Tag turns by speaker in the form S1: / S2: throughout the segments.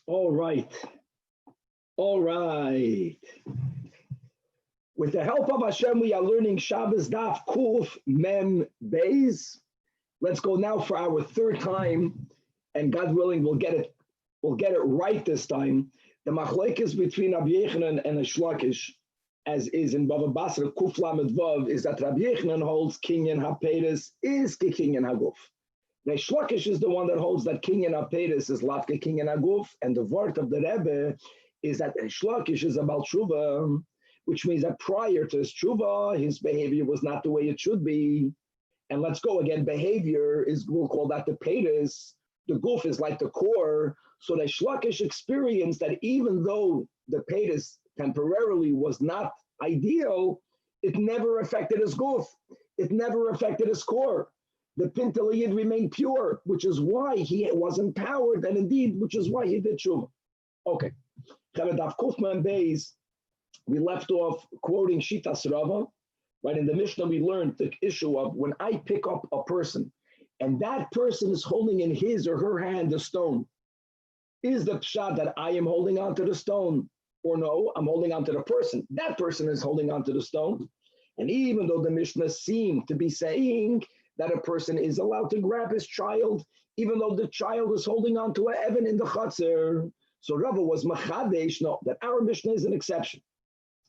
S1: All right. With the help of Hashem, we are learning Shabbos Daf Kuf Mem Beis. Let's go now for our third time, and God willing, we'll get it right this time. The machlekes between Rabbi Yochanan and Shlakish, as is in Bava Basra Kuf Lamed Vav, is that Rabbi Yochanan holds Kinyan HaPeres is Kinyan HaGuf. Shlakish is the one that holds that Kinyan HaPeres is Lavke Kinyan HaGuf, and the word of the Rebbe is that Shlakish is about Tshuva, which means that prior to his Tshuva, his behavior was not the way it should be. And let's go again, behavior is, we'll call that the Peres, the Guf is like the core, so the Shlakish experienced that even though the Peres temporarily was not ideal, it never affected his Guf, it never affected his core. The Pintaliyid remained pure, which is why he was empowered, and indeed, which is why he did Tshuva. Okay. We left off quoting Shitas Rava, right? In the Mishnah, we learned the issue of when I pick up a person, and that person is holding in his or her hand a stone. Is the pshat that I am holding onto the stone, or no, I'm holding onto the person? That person is holding onto the stone. And even though the Mishnah seemed to be saying that a person is allowed to grab his child, even though the child is holding on to an Evan in the Chatzar. So Rava was machadesh, no, that our Mishnah is an exception.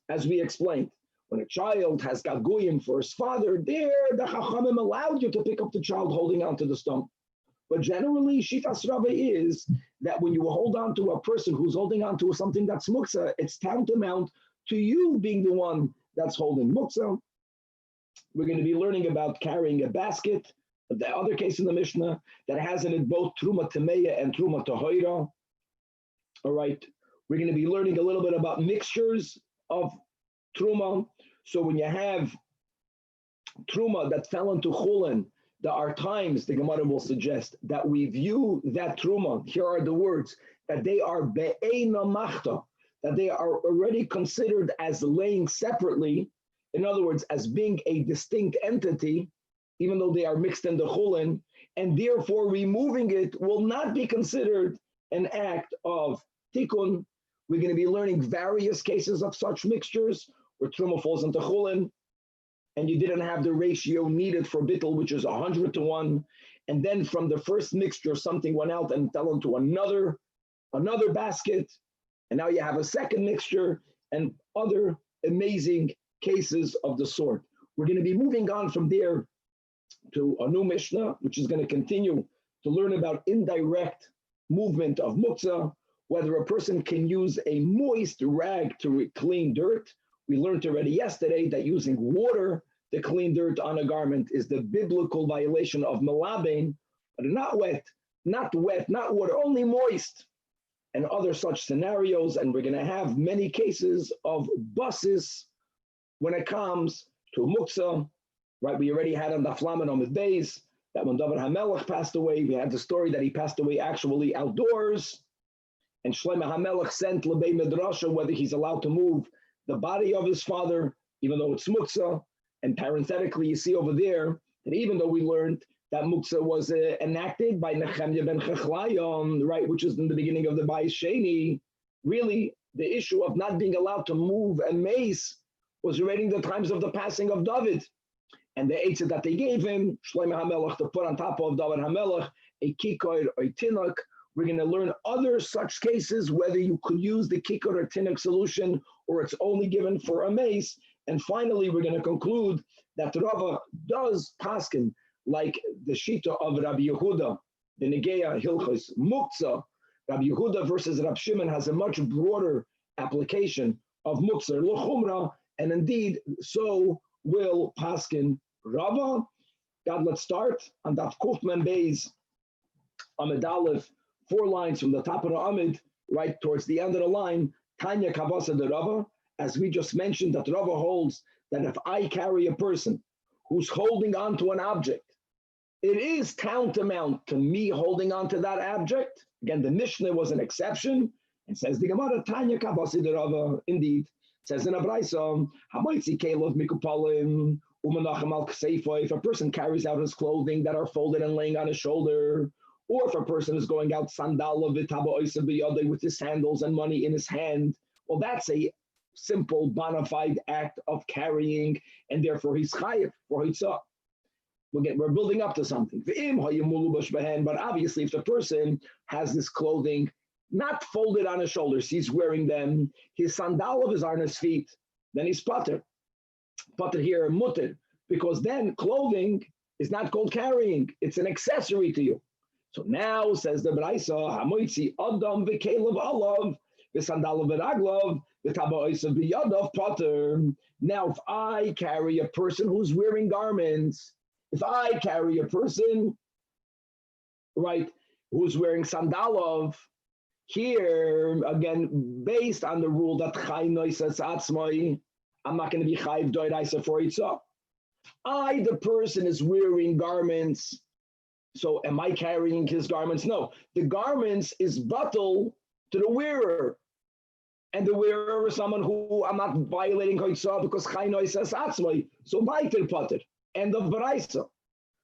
S1: As we explained, when a child has got goyim for his father, there the Chachamim allowed you to pick up the child holding on to the stone. But generally, Shitas Rava is that when you hold on to a person who's holding on to something that's muksa, it's tantamount to you being the one that's holding muksa. We're going to be learning about carrying a basket, the other case in the Mishnah that has in it both Truma Tameya and Truma Tahoira. All right, we're going to be learning a little bit about mixtures of Truma. So when you have Truma that fell into Chulin, there are times, the Gemara will suggest, that we view that Truma, here are the words, that they are Be'eina Machta, that they are already considered as laying separately, in other words, as being a distinct entity, even though they are mixed in the Chulin, and therefore removing it will not be considered an act of Tikkun. We're going to be learning various cases of such mixtures where Truma falls into Chulin, and you didn't have the ratio needed for Bittul, which is 100 to 1. And then from the first mixture, something went out and fell into another basket. And now you have a second mixture and other amazing cases of the sort. We're going to be moving on from there to a new Mishnah, which is going to continue to learn about indirect movement of muktzah, whether a person can use a moist rag to clean dirt. We learned already yesterday that using water to clean dirt on a garment is the biblical violation of malabain, but not wet, not water, only moist, and other such scenarios. And we're going to have many cases of buses when it comes to muktzah, right? We already had on the Flamen on the days that when David HaMelech passed away, we had the story that he passed away actually outdoors, and Shlomo HaMelech sent Lebei Midrash whether he's allowed to move the body of his father, even though it's muktzah. And parenthetically, you see over there that even though we learned that muktzah was enacted by Nechemya ben Chechlayon, right, which is in the beginning of the Bayis Sheni, really the issue of not being allowed to move a mace was already in the times of the passing of David. And the eitzah that they gave him, Shlomo HaMelech, to put on top of David HaMelech, a kikoir or a tinok. We're going to learn other such cases, whether you could use the kikoir or tinok solution, or it's only given for a mace. And finally, we're going to conclude that Rava does paskin like the shita of Rabbi Yehuda, the Negeya Hilchos Muktzah, Rabbi Yehuda versus Rabbi Shimon has a much broader application of Muktzah L'chumra, and indeed, so will Paskin Rava. God, let's start on Daf Kuf Mem Beis Amid Aleph, 4 lines from the top of the Amid, right towards the end of the line. Tanya Kavasa de Rava, as we just mentioned, that Rava holds that if I carry a person who's holding on to an object, it is tantamount to me holding on to that object. Again, the Mishnah was an exception, and says the Gemara Tanya Kavasi de Rava. Indeed, it says in a Braisa, Hamaitzi Kelov Mikupalim Umanachem Al Kseifa. If a person carries out his clothing that are folded and laying on his shoulder, or if a person is going out sandala v'taba oisa b'yadei with his sandals and money in his hand, well, that's a simple bona fide act of carrying, and therefore he's chayiv for hitzah. We're building up to something. But obviously, if the person has this clothing not folded on his shoulders, he's wearing them, his sandal is on his feet, then he's pater. Pater here, mutter, because then clothing is not called carrying, it's an accessory to you. So now, says the Braisa, Hamoitzi Adam v'Kelev Alav, v'Sandalav v'Raglav, v'Taba Oisav v'Yadav Pater. Now, if I carry a person who's wearing garments, if I carry a person, right, who's wearing sandalov, here, again, based on the rule that Chai Noisas Atzmai, I'm not going to be Chayv Doiraisa for Itzah. The person is wearing garments, so am I carrying his garments? No, the garments is batal to the wearer. And the wearer is someone who I'm not violating Itzah because Chai Noisas Atzmai, so Maitir Pater. End of Braisa.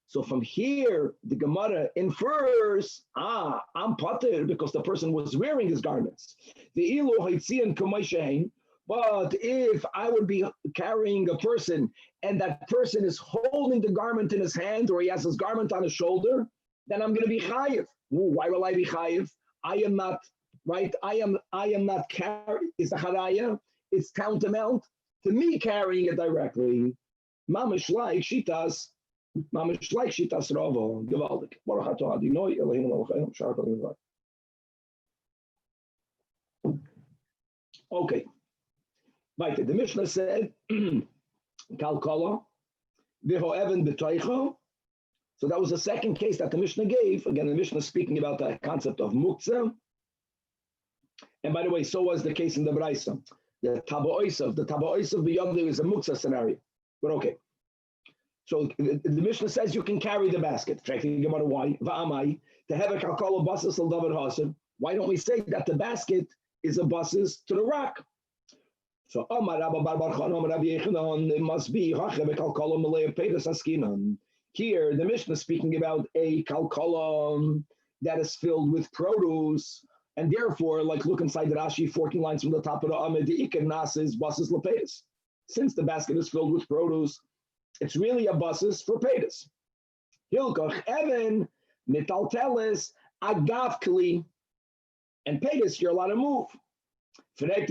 S1: So from here, the Gemara infers, I'm pater because the person was wearing his garments. The ilu haitzian k'maishein. But if I would be carrying a person and that person is holding the garment in his hand or he has his garment on his shoulder, then I'm going to be chayiv. Why will I be chayiv? I am not, right? I am not carrying. It's a haraya. It's tantamount to me carrying it directly. Mamish like shitas Rava, gewaldig. Baruch atah Adonai Eloheinu melech shar kol yom. Okay. Right. The Mishnah said, Kalkala, Viho Evan B'toicho. So that was the second case that the Mishnah gave. Again, the Mishnah is speaking about the concept of muktzah. And by the way, so was the case in the Braisa. The Taba Oisav b'yadei is a muktzah scenario. But okay. So the Mishnah says you can carry the basket. Why? Why don't we say that the basket is a basis to the rock? So it must be here. The Mishnah is speaking about a kalkolam that is filled with produce, and therefore, like look inside the Rashi, 14 lines from the top of the Amid, the ikan nasis basis lepedus. Since the basket is filled with produce, it's really a basis for pedus. Hilkoch even mitaltelis agavkli, and pedus you're allowed to move. Since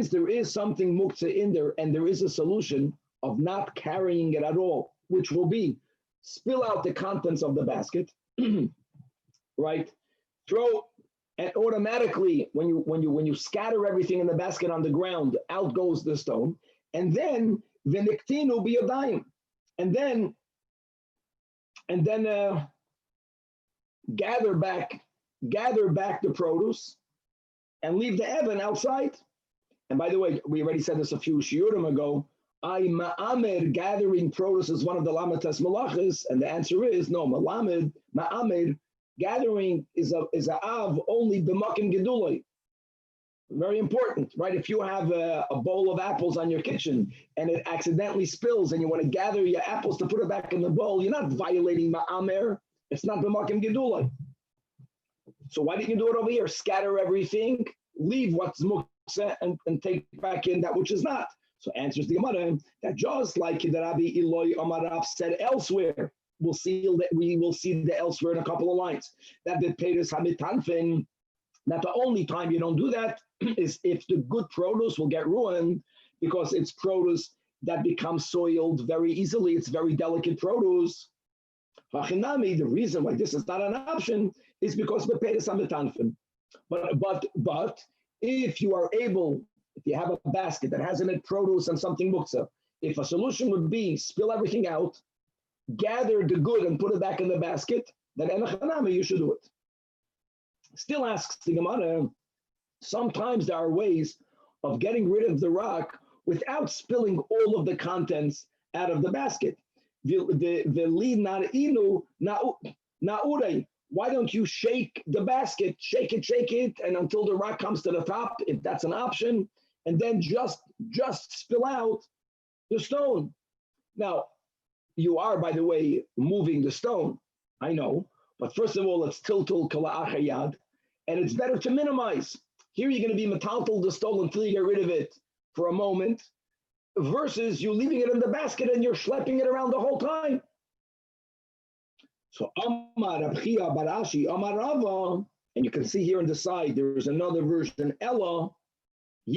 S1: there is something muktzah in there, and there is a solution of not carrying it at all, which will be spill out the contents of the basket, right? Throw, and automatically when you scatter everything in the basket on the ground, out goes the stone, and then v'niktinu biyadayim, and then gather back the produce and leave the Evan outside. And by the way, we already said this a few shiurim ago. Ma'amed, gathering produce is one of the lamatas malachas, and the answer is no. Ma'amed, gathering is a av only b'makim gedulai. Very important, right? If you have a bowl of apples on your kitchen and it accidentally spills and you want to gather your apples to put it back in the bowl, you're not violating ma'amer. It's not b'makim gedulai. So why didn't you do it over here? Scatter everything, leave what's muktzah, and take back in that which is not. So answers the Gemara that just like the Rabbi Eloi Amarav said elsewhere, we will see the elsewhere in a couple of lines, that the Peris Hamitanfin, that the only time you don't do that is if the good produce will get ruined, because it's produce that becomes soiled very easily. It's very delicate produce. Hachinami, the reason why this is not an option is because the Peres Amitanfin. But if you are able, if you have a basket that has in it produce and something muktzah, if a solution would be spill everything out, gather the good and put it back in the basket, then enachanami, you should do it. Still asks the Gemara, sometimes there are ways of getting rid of the rock without spilling all of the contents out of the basket. Why don't you shake the basket, shake it, and until the rock comes to the top, if that's an option, and then just spill out the stone. Now, you are, by the way, moving the stone, I know, but first of all, it's tiltul kala achayad, and it's better to minimize. Here you're going to be metaltal the stone until you get rid of it for a moment, versus you leaving it in the basket and you're schlepping it around the whole time. So Amar Abchia Barashi Amar Rava, and you can see here on the side there is another version. Ella,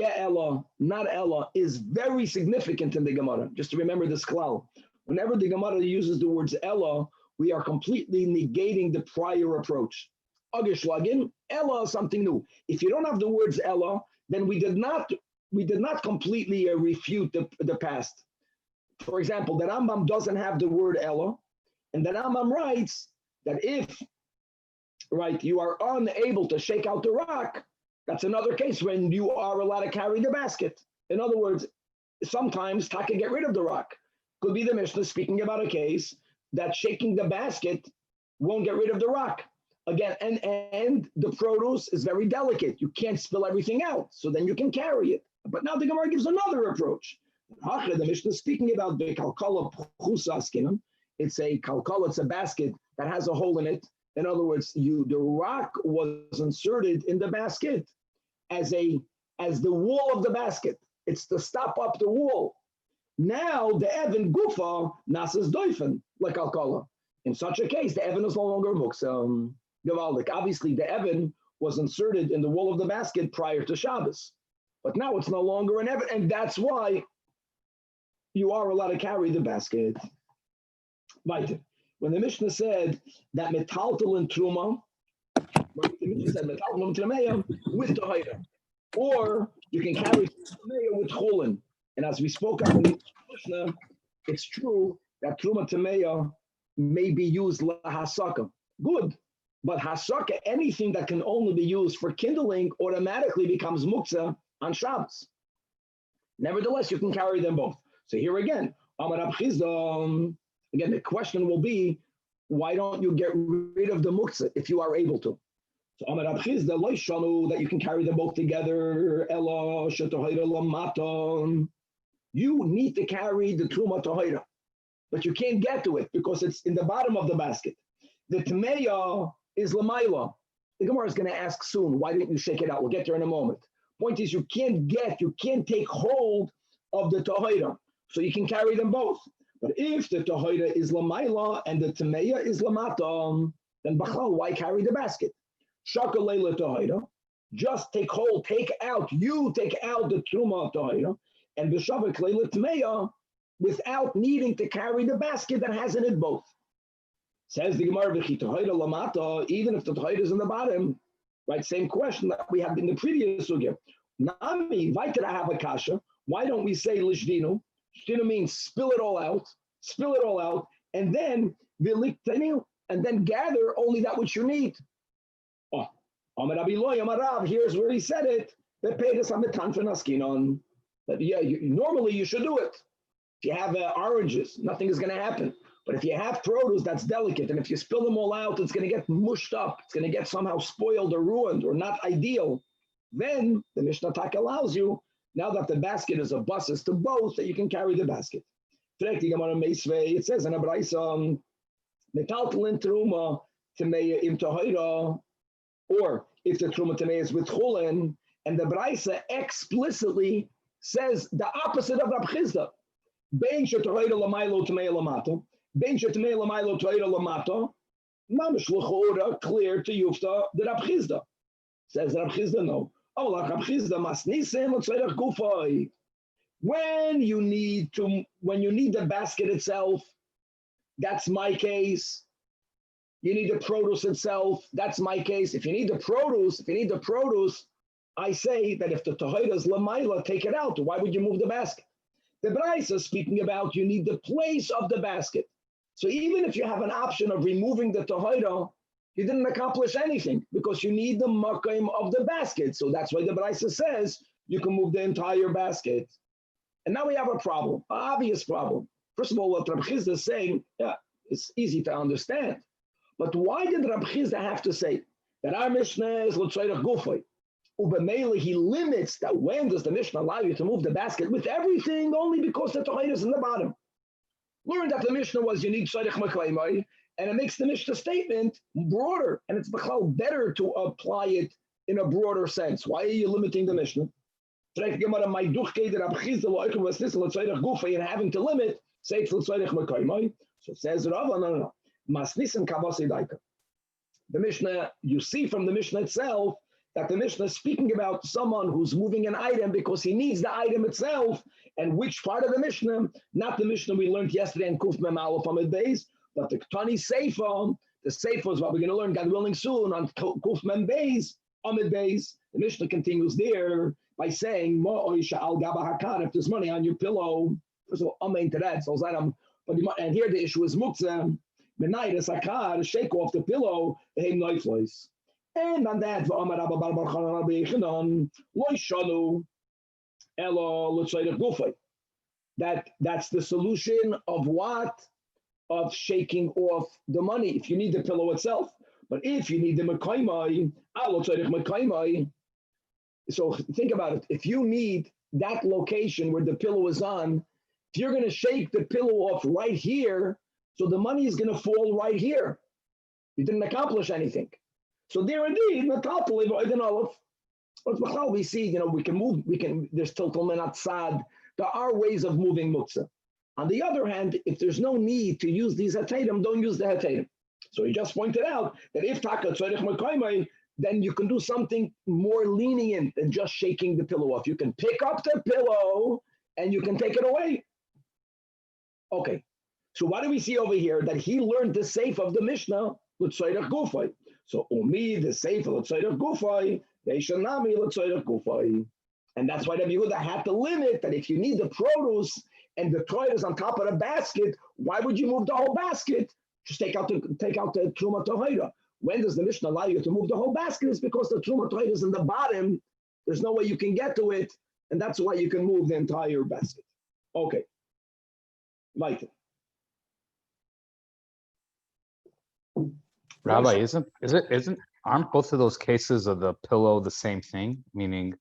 S1: Ella, not Ella, is very significant in the Gemara. Just to remember this klal. Whenever the Gemara uses the words Ella, we are completely negating the prior approach. Agishlagin, Ella is something new. If you don't have the words Ella, then we did not completely refute the past. For example, the Rambam doesn't have the word Ella. And the Rambam writes that if, you are unable to shake out the rock, that's another case when you are allowed to carry the basket. In other words, sometimes Taka get rid of the rock. Could be the Mishnah speaking about a case that shaking the basket won't get rid of the rock. Again, and the produce is very delicate. You can't spill everything out, so then you can carry it. But now the Gemara gives another approach. The Mishnah is speaking about the kalkala pchusa skinam. It's a kalkala, it's a basket that has a hole in it. In other words, the rock was inserted in the basket as the wall of the basket. It's to stop up the wall. Now the Evan Gufa Nasas Doifen, like kalkala. In such a case, the Evan is no longer muksam. Obviously, the Evan was inserted in the wall of the basket prior to Shabbos. But now it's no longer an Evan, and that's why you are allowed to carry the basket. Right. When the Mishnah said that metaltal and truma, the Mishnah said metaltal and trumeya with tohira, or you can carry trumeya with chulin. And as we spoke of in the Mishnah, it's true that truma trumeya may be used lahasaka. Good, but hasaka, anything that can only be used for kindling, automatically becomes muktzah on Shabbos. Nevertheless, you can carry them both. So here again, Amar Abchizda. Again, the question will be, why don't you get rid of the muktzah if you are able to? So Amar Abchizda loishanu, that you can carry them both together. Ella shetohira lamaton. You need to carry the truma tohira, but you can't get to it because it's in the bottom of the basket. The tmeya is lamaila. The Gemara is going to ask soon, why didn't you shake it out? We'll get there in a moment. Point is, you can't take hold of the tohira, so you can carry them both. But if the tohira is lamaila and the tmeya is lamata, then b'chlal, why carry the basket? Shaka leila tohira, just take out the truma tohira, and b'shavak leila tmeya, without needing to carry the basket that has in it both. Says the Gemara, v'chi tohira lamata, even if the tohira is in the bottom, right? Same question that we had in the previous sugya. Nami, why did I have a kasha? Why don't we say lishdinu? Lishdinu means spill it all out, and then gather only that which you need. Oh, here's where he said it. Normally you should do it. If you have oranges, nothing is going to happen. But if you have produce that's delicate, and if you spill them all out, it's going to get mushed up. It's going to get somehow spoiled or ruined or not ideal. Then the Mishnah Tak allows you, now that the basket is a buses to both, that you can carry the basket. It says in a Braisa, metaltalin truma temeya im tohira, or if the truma temeya is with chulin, and the Braisa explicitly says the opposite of Rab Chizda. Bein shetohira lamailo temeya lamato, bein shetemeya lamailo tohira lamato, mamish l'chora, clear to Yufta the Rab Chizda. Says Rab Chizda no. When you need the basket itself, that's my case. You need the produce itself. That's my case. If you need the produce, I say that if the tahira is lamaila, take it out. Why would you move the basket? The Brisa is speaking about you need the place of the basket. So even if you have an option of removing the tahira, you didn't accomplish anything because you need the makam of the basket. So that's why the Brisa says you can move the entire basket. And now we have a problem, an obvious problem. First of all, what Rabbi Chizda is saying, yeah, it's easy to understand. But why did Rabbi Chizda have to say that our Mishnah is l'tzayrach gufay? Ubemele, he limits that when does the Mishnah allow you to move the basket with everything only because the tahira is in the bottom. Learn that the Mishnah was you need tzarich mekaymai, and it makes the Mishnah statement broader, and it's better to apply it in a broader sense. Why are you limiting the Mishnah? And having to limit, say it's l'tzarich mekaymai. So it says Rava, no. Masnisim kavasei daika. The Mishnah, you see from the Mishnah itself that the Mishnah is speaking about someone who's moving an item because he needs the item itself. And which part of the Mishnah? Not the Mishnah we learned yesterday in Kuf Mem Aleph Amid Beis, but the Ktani Seifa. The Seifa is what we're going to learn, God willing, soon on Kuf Mem Beis, Amid Beis. The Mishnah continues there by saying, if there's money on your pillow, first of all, amen to that. So and here the issue is muktzah. Benai sakar, shake off the pillow, hey noiflois. And on that, that's the solution of what? Of shaking off the money. If you need the pillow itself, but if you need the mekaymai, so think about it. If you need that location where the pillow is on, if you're going to shake the pillow off right here, so the money is going to fall right here. You didn't accomplish anything. So there indeed, we see, we can move, there's tiltul menatzad. There are ways of moving muktzah. On the other hand, if there's no need to use these hatadim, don't use the hatadim. So he just pointed out that if taka tzarich mekaymai, then you can do something more lenient than just shaking the pillow off. You can pick up the pillow and you can take it away. Okay. So what do we see over here? That he learned the safe of the Mishnah, l'tzayrach gufay. So umi, the safe of l'tzayrach gufay, Deishanami l'tzayrach gufay. And that's why Rabbi Yehuda had to limit that if you need the produce and the toy is on top of the basket, why would you move the whole basket? Just take out the truma tohira. When does the Mishnah allow you to move the whole basket? It's because the truma tohira is in the bottom. There's no way you can get to it, and that's why you can move the entire basket. Okay. Weiter.
S2: Rabbi, aren't both of those cases of the pillow the same thing? Meaning,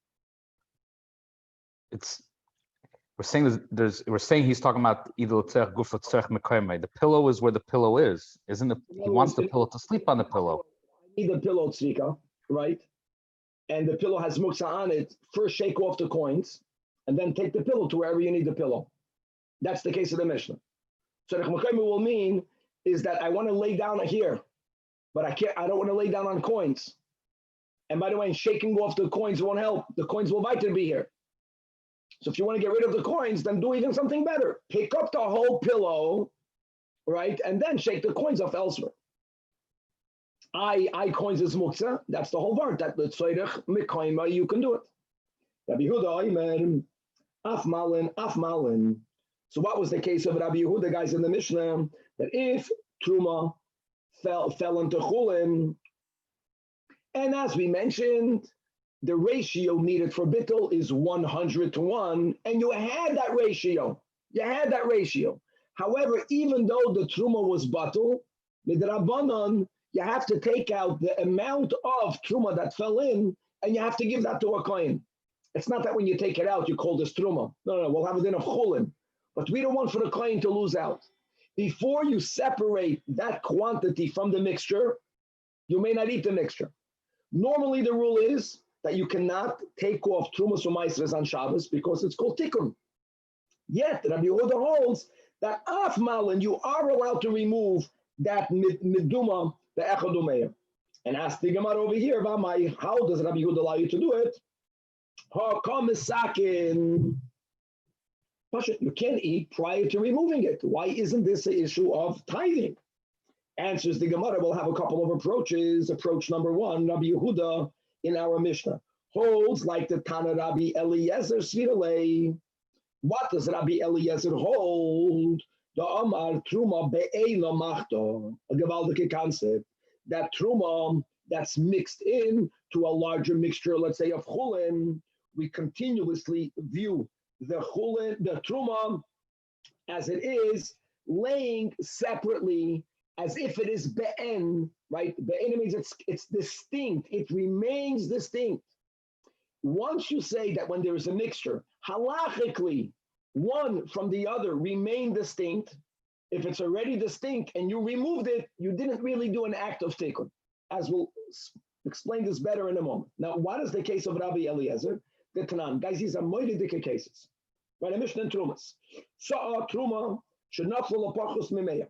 S2: we're saying he's talking about either the pillow is where the pillow is, isn't it? He wants the pillow to sleep on the pillow.
S1: I need the pillow, tzrika, right? And the pillow has muksa on it. First, shake off the coins, and then take the pillow to wherever you need the pillow. That's the case of the Mishnah. So the will mean is that I want to lay down here, but I don't want to lay down on coins. And by the way, shaking off the coins won't help. The coins will weiter be here. So if you want to get rid of the coins, then do even something better. Pick up the whole pillow, right? And then shake the coins off elsewhere. I coins is muktzah. That's the whole word. That the tzorech mekayma, you can do it. Rabbi Yehuda, af malin. So what was the case of Rabbi Yehuda, guys, in the Mishnah? That if truma fell into chulin, and as we mentioned, the ratio needed for bittul is 100-1, and you had that ratio. However, even though the truma was batul, midrabanan, you have to take out the amount of truma that fell in, and you have to give that to a kohen. It's not that when you take it out, you call this truma. No, we'll have it in a chulin. But we don't want for the kohen to lose out. Before you separate that quantity from the mixture, you may not eat the mixture. Normally, the rule is that you cannot take off trumas or maasros on Shabbos because it's called tikkun. Yet, Rabbi Yehuda holds that af malin, you are allowed to remove that miduma, the echadumeya. And ask the Gemara over here, how does Rabbi Yehuda allow you to do it? You can't eat prior to removing it. Why isn't this an issue of tithing? Answers the Gemara, we'll have a couple of approaches. Approach number one, Rabbi Yehuda in our Mishnah holds like the Tana Rabbi Eliezer Svirale. What does Rabbi Eliezer hold? The Amar Truma Be'ela Machto, a gewaldige concept, that Truma that's mixed in to a larger mixture, let's say of Chulin, we continuously view the Chulin, the Truma, as it is, laying separately, as if it is Be'en, right? Be'en means it's distinct, it remains distinct. Once you say that when there is a mixture, halachically, one from the other remain distinct, if it's already distinct and you removed it, you didn't really do an act of tikkun, as we'll explain this better in a moment. Now, what is the case of Rabbi Eliezer? The Tanan. Guys, these are moedidike cases. Right, a Mishnah and Trumas. Sa'a Truma should not fall apachus mimeya.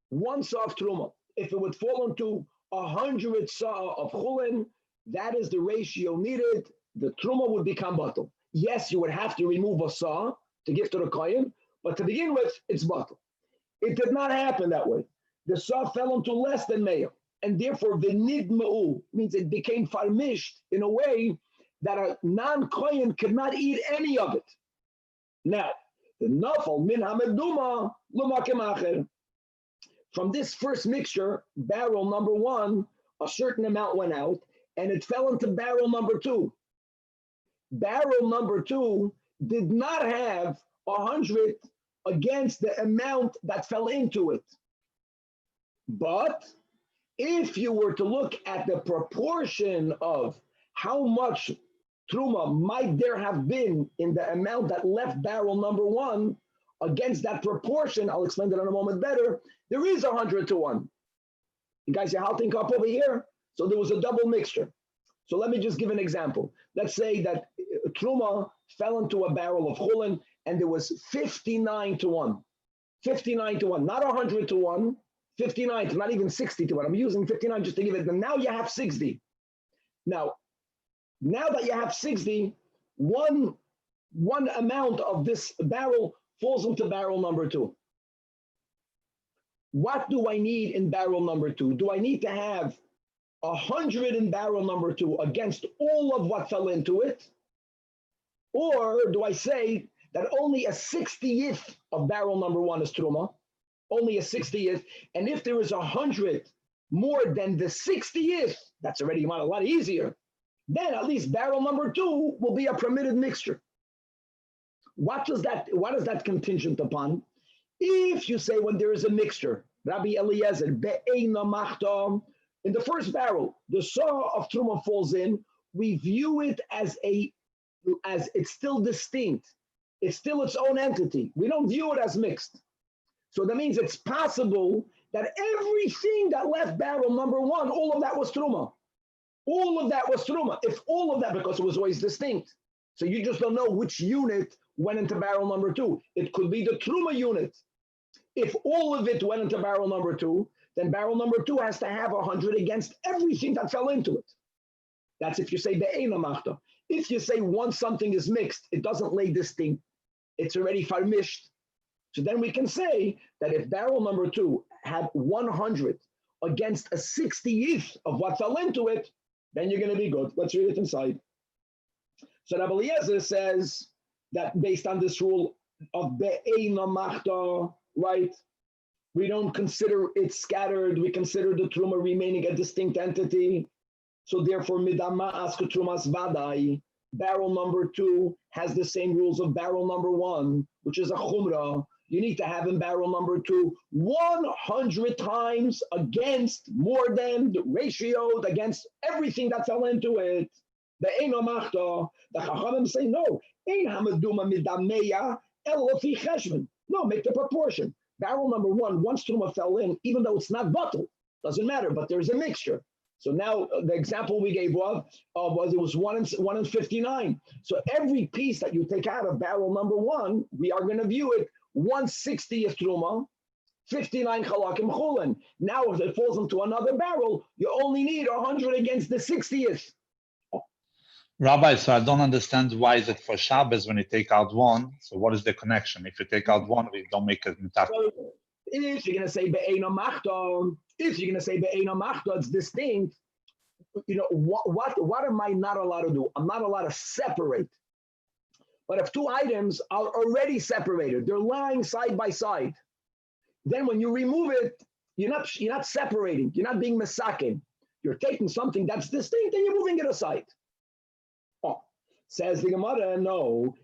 S1: One sa'a of Truma, if it would fall into 100 sa'a of Chulin, that is the ratio needed. The Truma would become batal. Yes, you would have to remove a sa'a to give to the kohen, but to begin with, it's batal. It did not happen that way. The sa'a fell into less than meya, and therefore the nidma'u means it became farmished in a way that a non-kohen could not eat any of it. Now, the nafal min hameduma l'makem acher. From this first mixture, barrel number one, a certain amount went out, and it fell into barrel number two. Barrel number two did not have 100 against the amount that fell into it. But if you were to look at the proportion of how much Truma might there have been in the amount that left barrel number one, against that proportion, I'll explain that in a moment better, there is 100 to 1. You guys are halting up over here? So there was a double mixture. So let me just give an example. Let's say that Truma fell into a barrel of Chulin and there was 59 to 1. 59 to 1, not 100 to 1, 59 to not even 60 to 1. I'm using 59 just to give it, and now you have 60. Now that you have 60, one amount of this barrel falls into barrel number two. What do I need in barrel number two? Do I need to have 100 in barrel number two against all of what fell into it? Or do I say that only a 60th of barrel number one is Truma, only a 60th, and if there is 100 more than the 60th, that's already a lot easier, then at least barrel number two will be a permitted mixture. What is that contingent upon? If you say when there is a mixture, Rabbi Eliezer, be'ena machta, in the first barrel, the saw of Truma falls in, we view it as it's still distinct. It's still its own entity. We don't view it as mixed. So that means it's possible that everything that left barrel number one, all of that was Truma. All of that was Truma. If all of that, because it was always distinct. So you just don't know which unit went into barrel number two. It could be the Truma unit. If all of it went into barrel number two, then barrel number two has to have 100 against everything that fell into it. That's if you say be'ena machta. If you say once something is mixed, it doesn't lay distinct. It's already farmished. So then we can say that if barrel number two had 100 against a 60th of what fell into it, then you're going to be good. Let's read it inside. So Rabbi Eliezer says that based on this rule of be'ena machta, right? We don't consider it scattered. We consider the truma remaining a distinct entity. So therefore, midama aska trumas vadai, barrel number two has the same rules of barrel number one, which is a chumrah. You need to have in barrel number two 100 times against more than the ratio against everything that fell into it. The Eino Machta, the Chachamim say no. Ein hamaduma midameya el lafi cheshvan. No, make the proportion. Barrel number one, once Truma fell in, even though it's not bottle, doesn't matter, but there's a mixture. So now the example we gave was it was 1 in 59. So every piece that you take out of barrel number one, we are going to view it 1/60th Truma, 59 Chalakim Chulin. Now if it falls into another barrel, you only need 100 against the 60th.
S3: Rabbi, so I don't understand why is it for Shabbos when you take out one? So what is the connection? If you take out one, we don't make it mitach.
S1: If you're going to say be'ena machta, it's distinct. You know, what am I not allowed to do? I'm not allowed to separate. But if two items are already separated, they're lying side by side, then when you remove it, you're not separating, you're not being mesaken. You're taking something that's distinct and you're moving it aside. Oh, says the Gemara, no.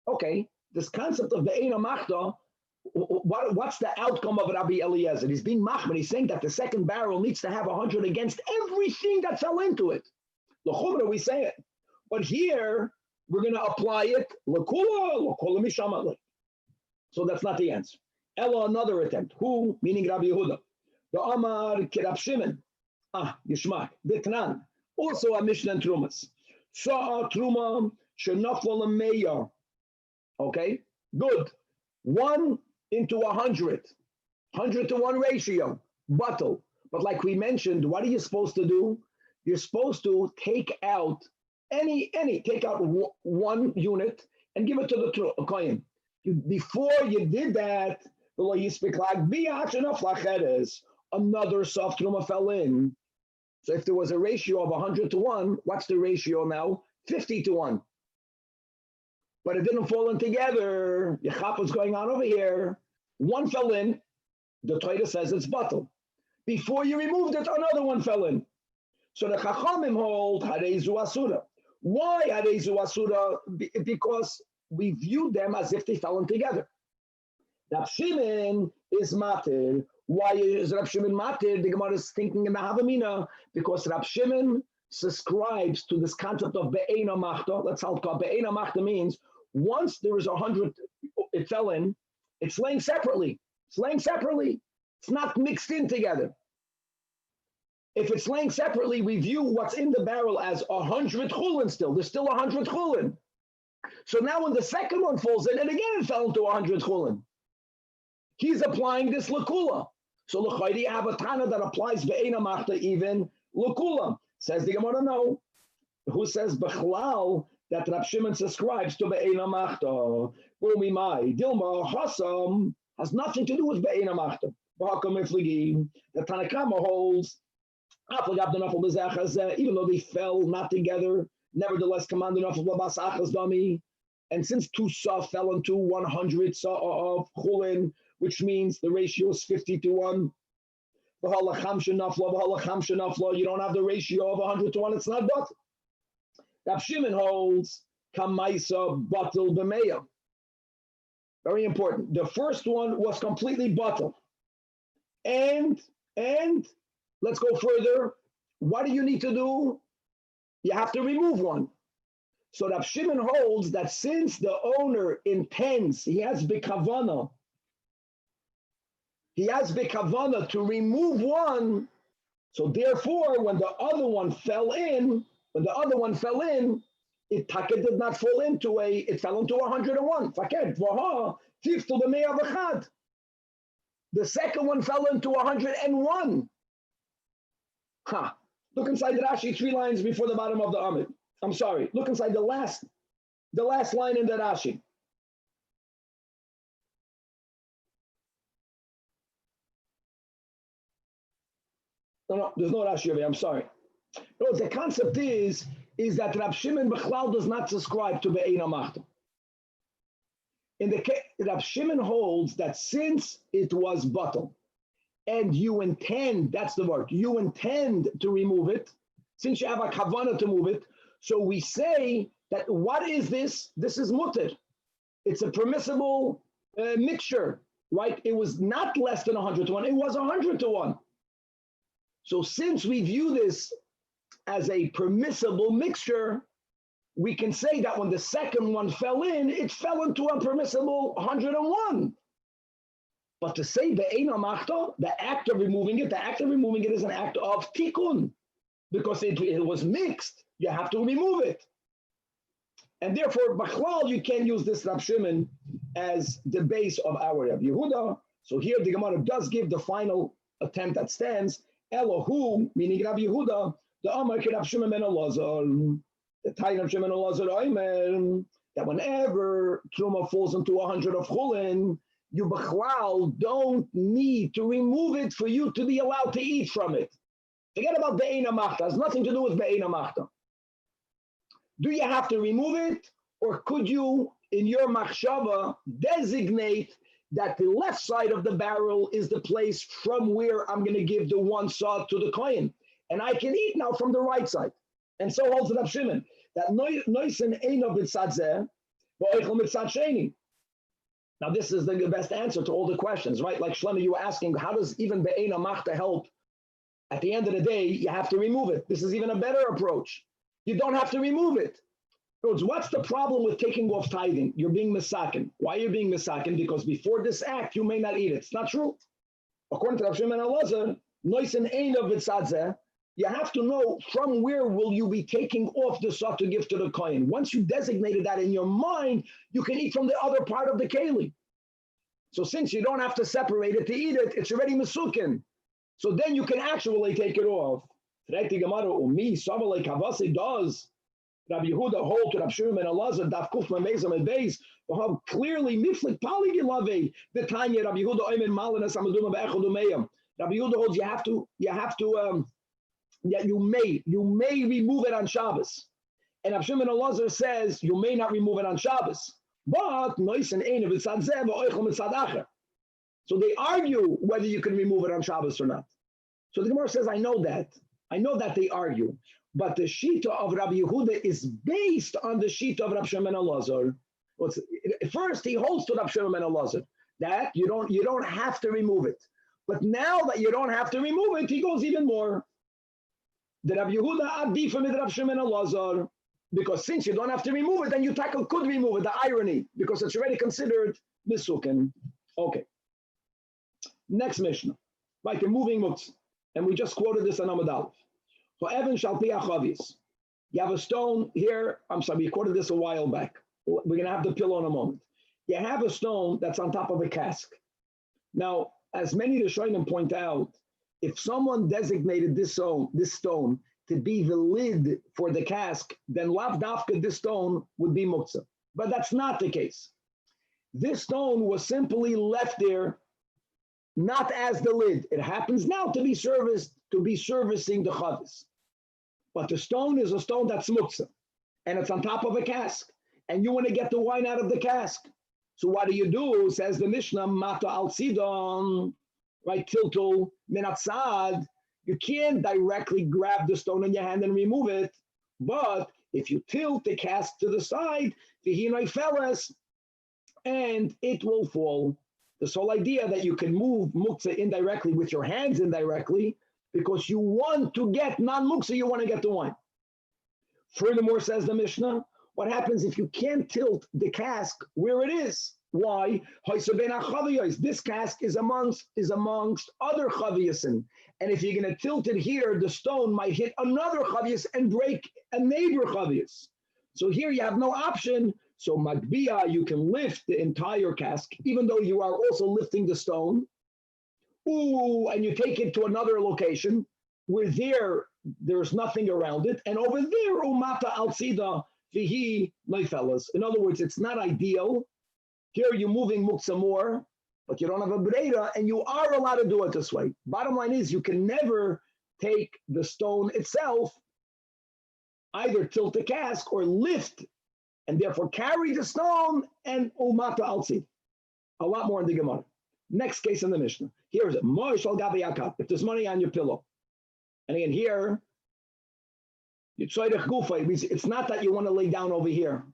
S1: Okay, this concept of the Eina Machta, what's the outcome of Rabbi Eliezer? He's being machmir. He's saying that the second barrel needs to have 100 against everything that fell into it. L'chumra, we say it. But here, we're going to apply it, l'kula mishamat. So that's not the answer. Ella, another attempt. Who? Meaning Rabbi Yehuda. The Amar Kirab Shimon. Yishmak. Ditnan. Also a Mishnah and Trumas. Sa'a Truma Shenafal Meya. Okay? Good. 1 into 100. 100 to 1 ratio. Bottle. But like we mentioned, what are you supposed to do? You're supposed to take out take out one unit and give it to the kohen. Before you did that, another soft truma fell in. So if there was a ratio of 100 to 1, what's the ratio now? 50 to 1. But it didn't fall in together. What's going on over here? One fell in. The Torah says it's bottle. Before you removed it, another one fell in. So the Chachamim hold Harezu Asura. Why Harezu Asura? Because we viewed them as if they fell in together. Rab Shimon is matir. Why is Rab Shimon matir? The Gemara is thinking in the Havamina because Rab Shimon subscribes to this concept of be'ena machta. That's how it's called. Be'ena machta means once there is 100, it fell in, it's laying separately. It's laying separately. It's not mixed in together. If it's laying separately, we view what's in the barrel as 100 chulin still. There's still 100 chulin. So now when the second one falls in, and again it fell into 100 chulin, he's applying this lakula. So l'chayri have a tana that applies be'ena machta even lakula. Says the Gemara, no. Who says b'chlal that Rab Shimon subscribes to be'ena machta? Umimai Dilma Hassan has nothing to do with be'ena machta. The Tanach holds, even though they fell not together, nevertheless commanded enough of labas dami. And since two saw fell into 100 saw of chulin, which means the ratio is 50 to 1. You don't have the ratio of 100 to 1, it's not but. Rab Shimon holds kamaisa batel b'meya. Very important. The first one was completely batel. And let's go further. What do you need to do? You have to remove one. So Rab Shimon holds that since the owner intends, he has b'kavana to remove one, so therefore when the other one fell in, it did not fall into it fell into 101. The second one fell into 101. Look inside the Rashi 3 lines before the bottom of the Amid. I'm sorry. Look inside the last line in the Rashi. No, there's no Rashi over here. I'm sorry. No, the concept is that Rab Shimon Bechlal does not subscribe to Be'ena Machta. In the case, Rab Shimon holds that since it was batel, and you intend, that's the word, you intend to remove it, since you have a kavanah to move it, so we say that what is this? This is mutter. It's a permissible mixture, right? It was not less than 100 to 1, it was 100 to 1. So since we view this as a permissible mixture, we can say that when the second one fell in, it fell into a permissible 101. But to say be'ena machta, the act of removing it is an act of tikkun, because it was mixed. You have to remove it. And therefore, b'chlal, you can use this Rab Shimon as the base of our Rab Yehuda. So here the Gemara does give the final attempt that stands. Elyahu, meaning Rab Yehuda, the Amar Rab Shimon ben Elazar, the Taina Rab Shimon Elazar Oimer, that whenever truma falls into 100 of chulin, you b'chlal don't need to remove it for you to be allowed to eat from it. Forget about be'eina machta. It has nothing to do with be'eina machta. Do you have to remove it, or could you, in your machshava, designate that the left side of the barrel is the place from where I'm going to give the one saw to the kohen, and I can eat now from the right side? And so holds it up Shimon, that noisen eino b'tzad zeh, v'oichel b'tzad sheni. Now this is the best answer to all the questions, right? Like Shlomo, you were asking, how does even be'eina machta help? At the end of the day, you have to remove it. This is even a better approach. You don't have to remove it. What's the problem with taking off tithing? You're being misaken. Why are you being misaken? Because before this act, you may not eat it. It's not true. According to Rav Shimon Elazar, noisen eino b'tzad zeh, you have to know from where will you be taking off the sot to give to the kohen. Once you designated that in your mind, you can eat from the other part of the keli. So since you don't have to separate it to eat it, it's already mesukin. So then you can actually take it off. Does Rabbi Yehuda hold to Rabbi Shimon Elazar DAF Kuf Memezam and Beis? Clearly, miflik paligilave the Tanya Rabbi Yehuda Oymen Malanas Amaduma Be'echudumeyam. Rabbi Yehuda holds you have to you may remove it on Shabbos, and Rabbi Shimon Elazar says you may not remove it on Shabbos, but noisen eino b'tzad zeh v'oichel b'tzad acher. So they argue whether you can remove it on Shabbos or not. So the Gemara says, I know that they argue, but the shita of Rabbi Yehuda is based on the shita of Rabbi Shimon Elazar. First, he holds to Rabbi Shimon Elazar that you don't have to remove it. But now that you don't have to remove it, he goes even more. The Rabbi Yehuda adifah with Rabbi Shimon Elazar, because since you don't have to remove it, then you could remove it. The irony, because it's already considered misukin. Okay. Next Mishnah, like the moving mutz, and we just quoted this on Amud Aleph. For Evan shall be achavis. You have a stone here. I'm sorry, we quoted this a while back. We're gonna have the pillow in a moment. You have a stone that's on top of a cask. Now, as many Rishonim point out, if someone designated this stone to be the lid for the cask, then lav dafka, this stone would be muktzah. But that's not the case. This stone was simply left there, not as the lid. It happens now to be servicing the chavis. But the stone is a stone that's muktzah, and it's on top of a cask, and you want to get the wine out of the cask. So what do? Says the Mishnah, mata al sidon, right, tiltul minatzad. You can't directly grab the stone in your hand and remove it, but if you tilt the cask to the side, vihinoi feles, and it will fall. This whole idea that you can move muktzah indirectly with your hands indirectly, because you want to get non-muktzah, you want to get the wine. Furthermore, says the Mishnah, what happens if you can't tilt the cask where it is? Why? This cask is amongst other chaviyasin. And if you're going to tilt it here, the stone might hit another chaviyas and break a neighbor chaviyas. So here you have no option. So magbia, you can lift the entire cask, even though you are also lifting the stone. Ooh, and you take it to another location where there's nothing around it. And over there, umata al sida vihi neifelas. In other words, it's not ideal. Here you're moving muktzah more, but you don't have a breda, and you are allowed to do it this way. Bottom line is, you can never take the stone itself, either tilt the cask or lift, and therefore carry the stone and umata alzi. A lot more in the Gemara. Next case in the Mishnah. Here is it. If there's money on your pillow. And again, here, it's not that you want to lay down over here.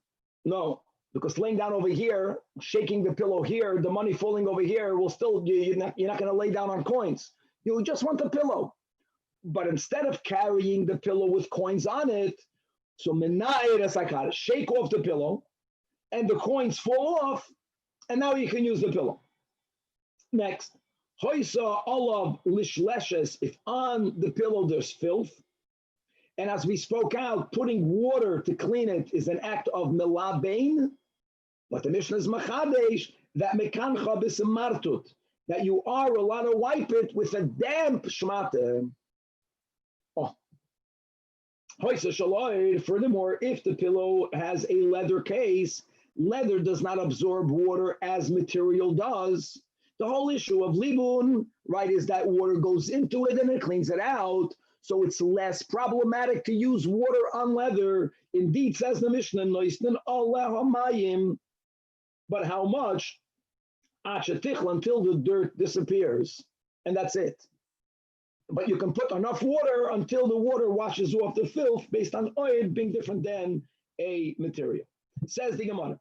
S1: No, because laying down over here, shaking the pillow here, the money falling over here will still, you're not going to lay down on coins. You just want the pillow. But instead of carrying the pillow with coins on it, so shake off the pillow, and the coins fall off, and now you can use the pillow. Next, if on the pillow there's filth, and as we spoke out, putting water to clean it is an act of milabein, but the Mishnah is machadesh, that mekancha b'semartut, that you are allowed to wipe it with a damp shmata. Furthermore, if the pillow has a leather case, leather does not absorb water as material does. The whole issue of libun, right, is that water goes into it and it cleans it out. So it's less problematic to use water on leather. Indeed, says the Mishnah, but how much? Until the dirt disappears. And that's it. But you can put enough water until the water washes off the filth based on oil being different than a material. Says the Gemara.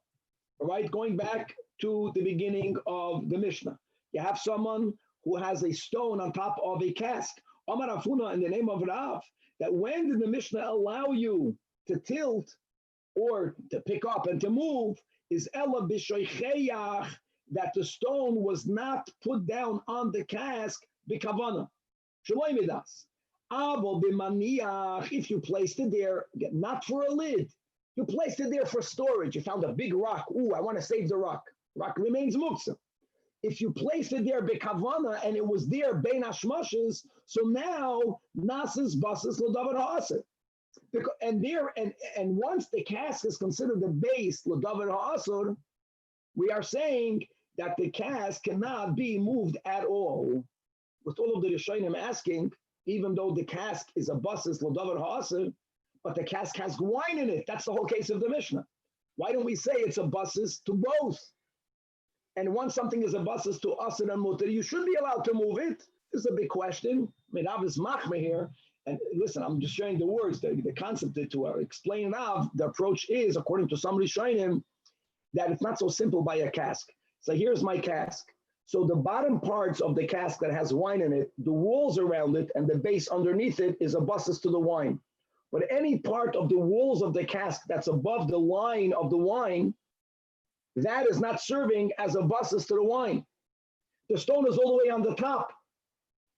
S1: All right, going back to the beginning of the Mishnah. You have someone who has a stone on top of a cask. Amar Afuna, in the name of Rav, that when did the Mishnah allow you to tilt or to pick up and to move? Is Ella b'shoicheyach, that the stone was not put down on the cask b'kavana. Shaloi midas. Avo b'maniach, if you placed it there, not for a lid, you placed it there for storage. You found a big rock. Ooh, I want to save the rock. Rock remains muktzah. If you placed it there bekavana and it was there bein hashmashes, so now nasas basas l'davar ha'aser. And once the cask is considered the base l'davar ha'aser, we are saying that the cask cannot be moved at all. With all of the Rishonim asking, even though the cask is a basas l'davar ha'aser, but the cask has wine in it. That's the whole case of the Mishnah. Why don't we say it's a basas to both? And once something is a basas to aser and mutter, you should be allowed to move it. This is a big question. Rav is machmir here. And listen, I'm just sharing the words, the concept to explain Rav. The approach is, according to some Rishonim, that it's not so simple by a cask. So here's my cask. So the bottom parts of the cask that has wine in it, the walls around it and the base underneath it is a basas to the wine. But any part of the walls of the cask that's above the line of the wine, that is not serving as a basas to the wine. The stone is all the way on the top.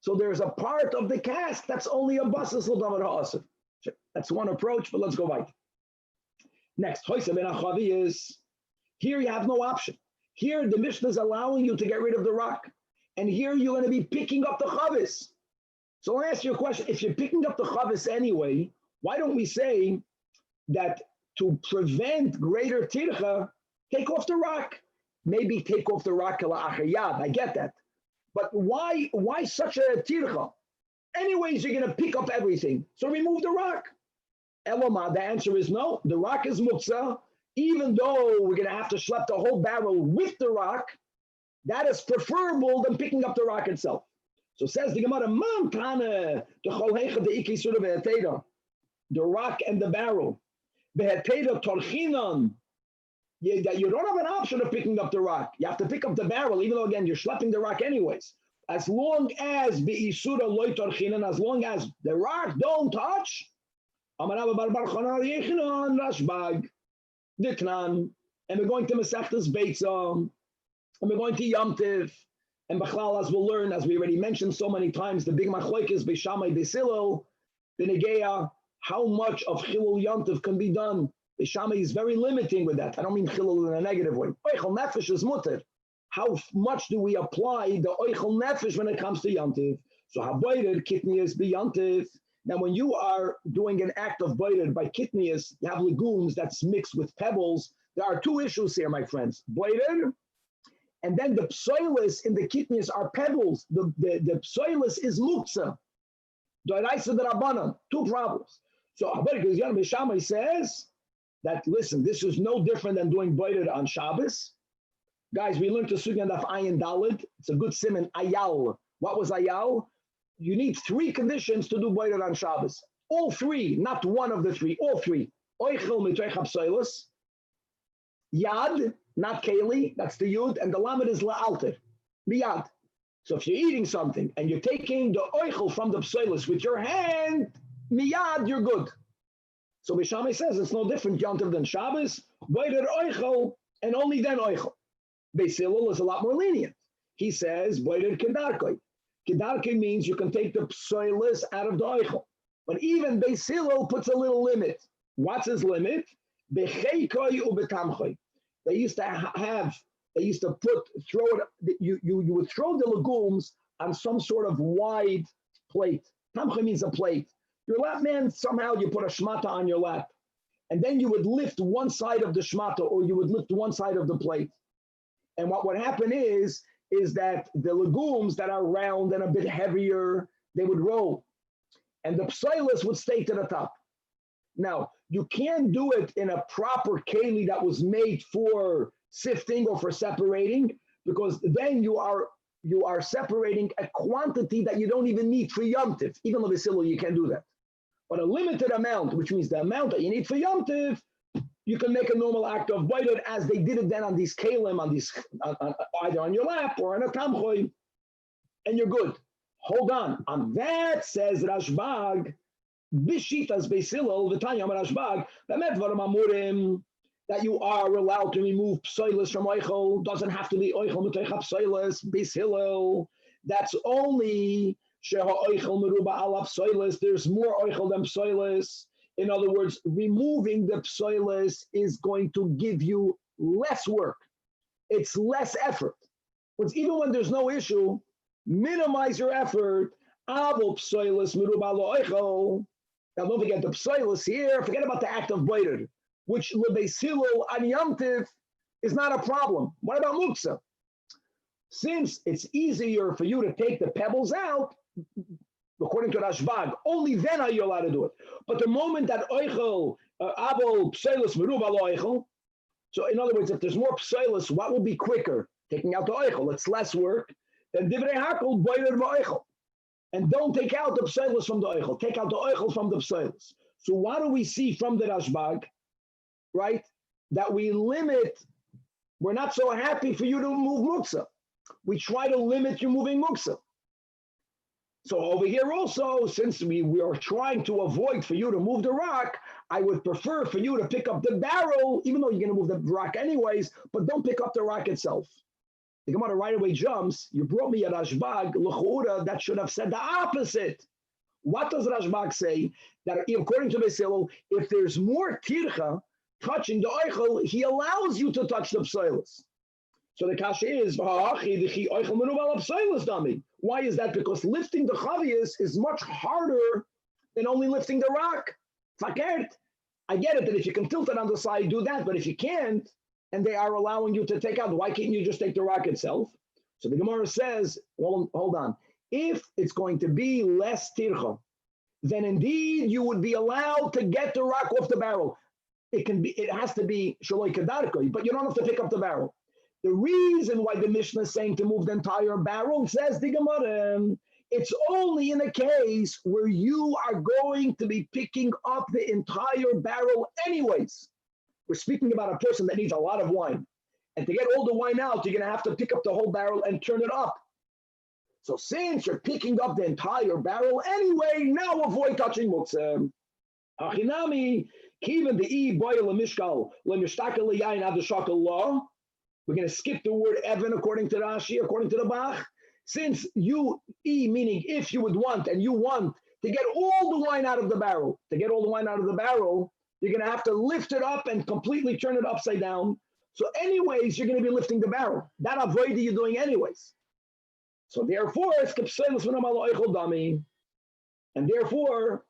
S1: So there's a part of the cask that's only a basas l'davar ha'aser. That's one approach, but let's go back. Next, is here you have no option. Here the Mishnah is allowing you to get rid of the rock. And here you're going to be picking up the chavis. So I'll ask you a question. If you're picking up the chavis anyway, why don't we say that to prevent greater tircha, take off the rock? Maybe take off the rock la'achayad. I get that. But why such a tircha? Anyways, you're going to pick up everything. So remove the rock. Eloma, the answer is no. The rock is muktzah. Even though we're going to have to schlep the whole barrel with the rock, that is preferable than picking up the rock itself. So says the Gemara, Mam Tana, the Cholhecha de Iki Surah Ve'eteda. The rock and the barrel. That you don't have an option of picking up the rock. You have to pick up the barrel, even though, again, you're schlepping the rock anyways. As long as as long as the rock don't touch, and we're going to Masechtas Beitzah, and we're going to Yom Tiv, and Bechlal, as we'll learn, as we already mentioned so many times, the big machlokes Beishamai Beisilil, Benegeya, how much of Chilul Yom Tiv can be done. Beishamai is very limiting with that. I don't mean Chilul in a negative way. Oichel Nefesh is mutter. How much do we apply the Oichel Nefesh when it comes to Yom Tiv? So Haboider Kitnias be Yom Tiv. Now, when you are doing an act of boider by Kitnias, you have legumes that's mixed with pebbles. There are two issues here, my friends. Boider, and then the psoilis in the Kitnias are pebbles. The psoilis is muktzah. Doraisa de Rabbanan. Two problems. So Haboider Kizyan Beishamai says that, listen, this is no different than doing boider on Shabbos. Guys, we learned to Sugyan Daf Ayin Daled. It's a good simon, Ayal. What was Ayal? You need three conditions to do boider on Shabbos. All three, not one of the three, all three. Oichel mitreich hapsoilus, yad, not keli, that's the yud, and the lamed is la'alter, miyad. So if you're eating something and you're taking the oichel from the psoilus with your hand, miyad, you're good. So Beishamai says it's no different yontiv than Shabbos, boider oichel, and only then oichel. Beisilul is a lot more lenient. He says boider kedarkoi. Kedarke means you can take the psoilus out of the oichel. But even Beis Hillel puts a little limit. What's his limit? Becheikoi ubetamchoi. They used to you would throw the legumes on some sort of wide plate. Tamchoi means a plate. Your lap man, somehow you put a shmata on your lap. and then you would lift one side of the shmata, or you would lift one side of the plate. And what would happen is that the legumes that are round and a bit heavier, they would roll, and the psilas would stay to the top. Now, you can't do it in a proper keli that was made for sifting or for separating, because then you are separating a quantity that you don't even need for Yom Tiv. Even Levisilo, you can't do that. But a limited amount, which means the amount that you need for Yom Tiv, you can make a normal act of boiler, as they did it then on these kalim, either on your lap or on a tamchoy, and you're good. Hold on. On that says Rashbag, Bishitas Beisilol, V'tanya Rashbag, that you are allowed to remove psoilis from oichel. Doesn't have to be oichel m'teicha psoilis, Beisilol. That's only sheha oichel meruba alav psoilis. There's more oichel than psoilis. In other words, removing the psoilis is going to give you less work. It's less effort. But even when there's no issue, minimize your effort. Avol psoilis meruba lo oichel. Now don't forget the psoilis here. Forget about the act of boider, which lebesilul an Yom Tiv is not a problem. What about muksa? Since it's easier for you to take the pebbles out, according to Rashbag, only then are you allowed to do it. But the moment that oichel, avol psoilis meruba lo oichel, so in other words, if there's more psoilis, what will be quicker? Taking out the oichel. It's less work than divrei hakol boider v'oichel. And don't take out the psoilis from the oichel. Take out the oichel from the psoilis. So what do we see from the Rashbag? Right? That we limit, we're not so happy for you to move muksa. We try to limit you moving muksa. So over here also, since we are trying to avoid for you to move the rock, I would prefer for you to pick up the barrel, even though you're going to move the rock anyways, but don't pick up the rock itself. The Gemara right away jumps, you brought me a Rashbag, l'chura, that should have said the opposite. What does Rashbag say? That according to Beisilo, if there's more tircha touching the oichel, he allows you to touch the psoilis. So the kasha is, why is that? Because lifting the chavias is much harder than only lifting the rock. Fakert. I get it that if you can tilt it on the side, do that, but if you can't, and they are allowing you to take out, why can't you just take the rock itself? So the Gemara says, well, hold on. If it's going to be less tircha, then indeed you would be allowed to get the rock off the barrel. It has to be shaloi kadarkoi, but you don't have to pick up the barrel. The reason why the Mishnah is saying to move the entire barrel, says the Gemara, it's only in a case where you are going to be picking up the entire barrel anyways. We're speaking about a person that needs a lot of wine. And to get all the wine out, you're going to have to pick up the whole barrel and turn it up. So since you're picking up the entire barrel anyway, now avoid touching muktzah. Achinami, kiven de'i boil mishkal lemishtaka leyayin ad shakal law. We're going to skip the word Evan according to Rashi, according to the Bach. Since you, meaning if you would want, and you want to get all the wine out of the barrel, you're going to have to lift it up and completely turn it upside down. So anyways, you're going to be lifting the barrel. That avoid you're doing anyways. So therefore, and therefore,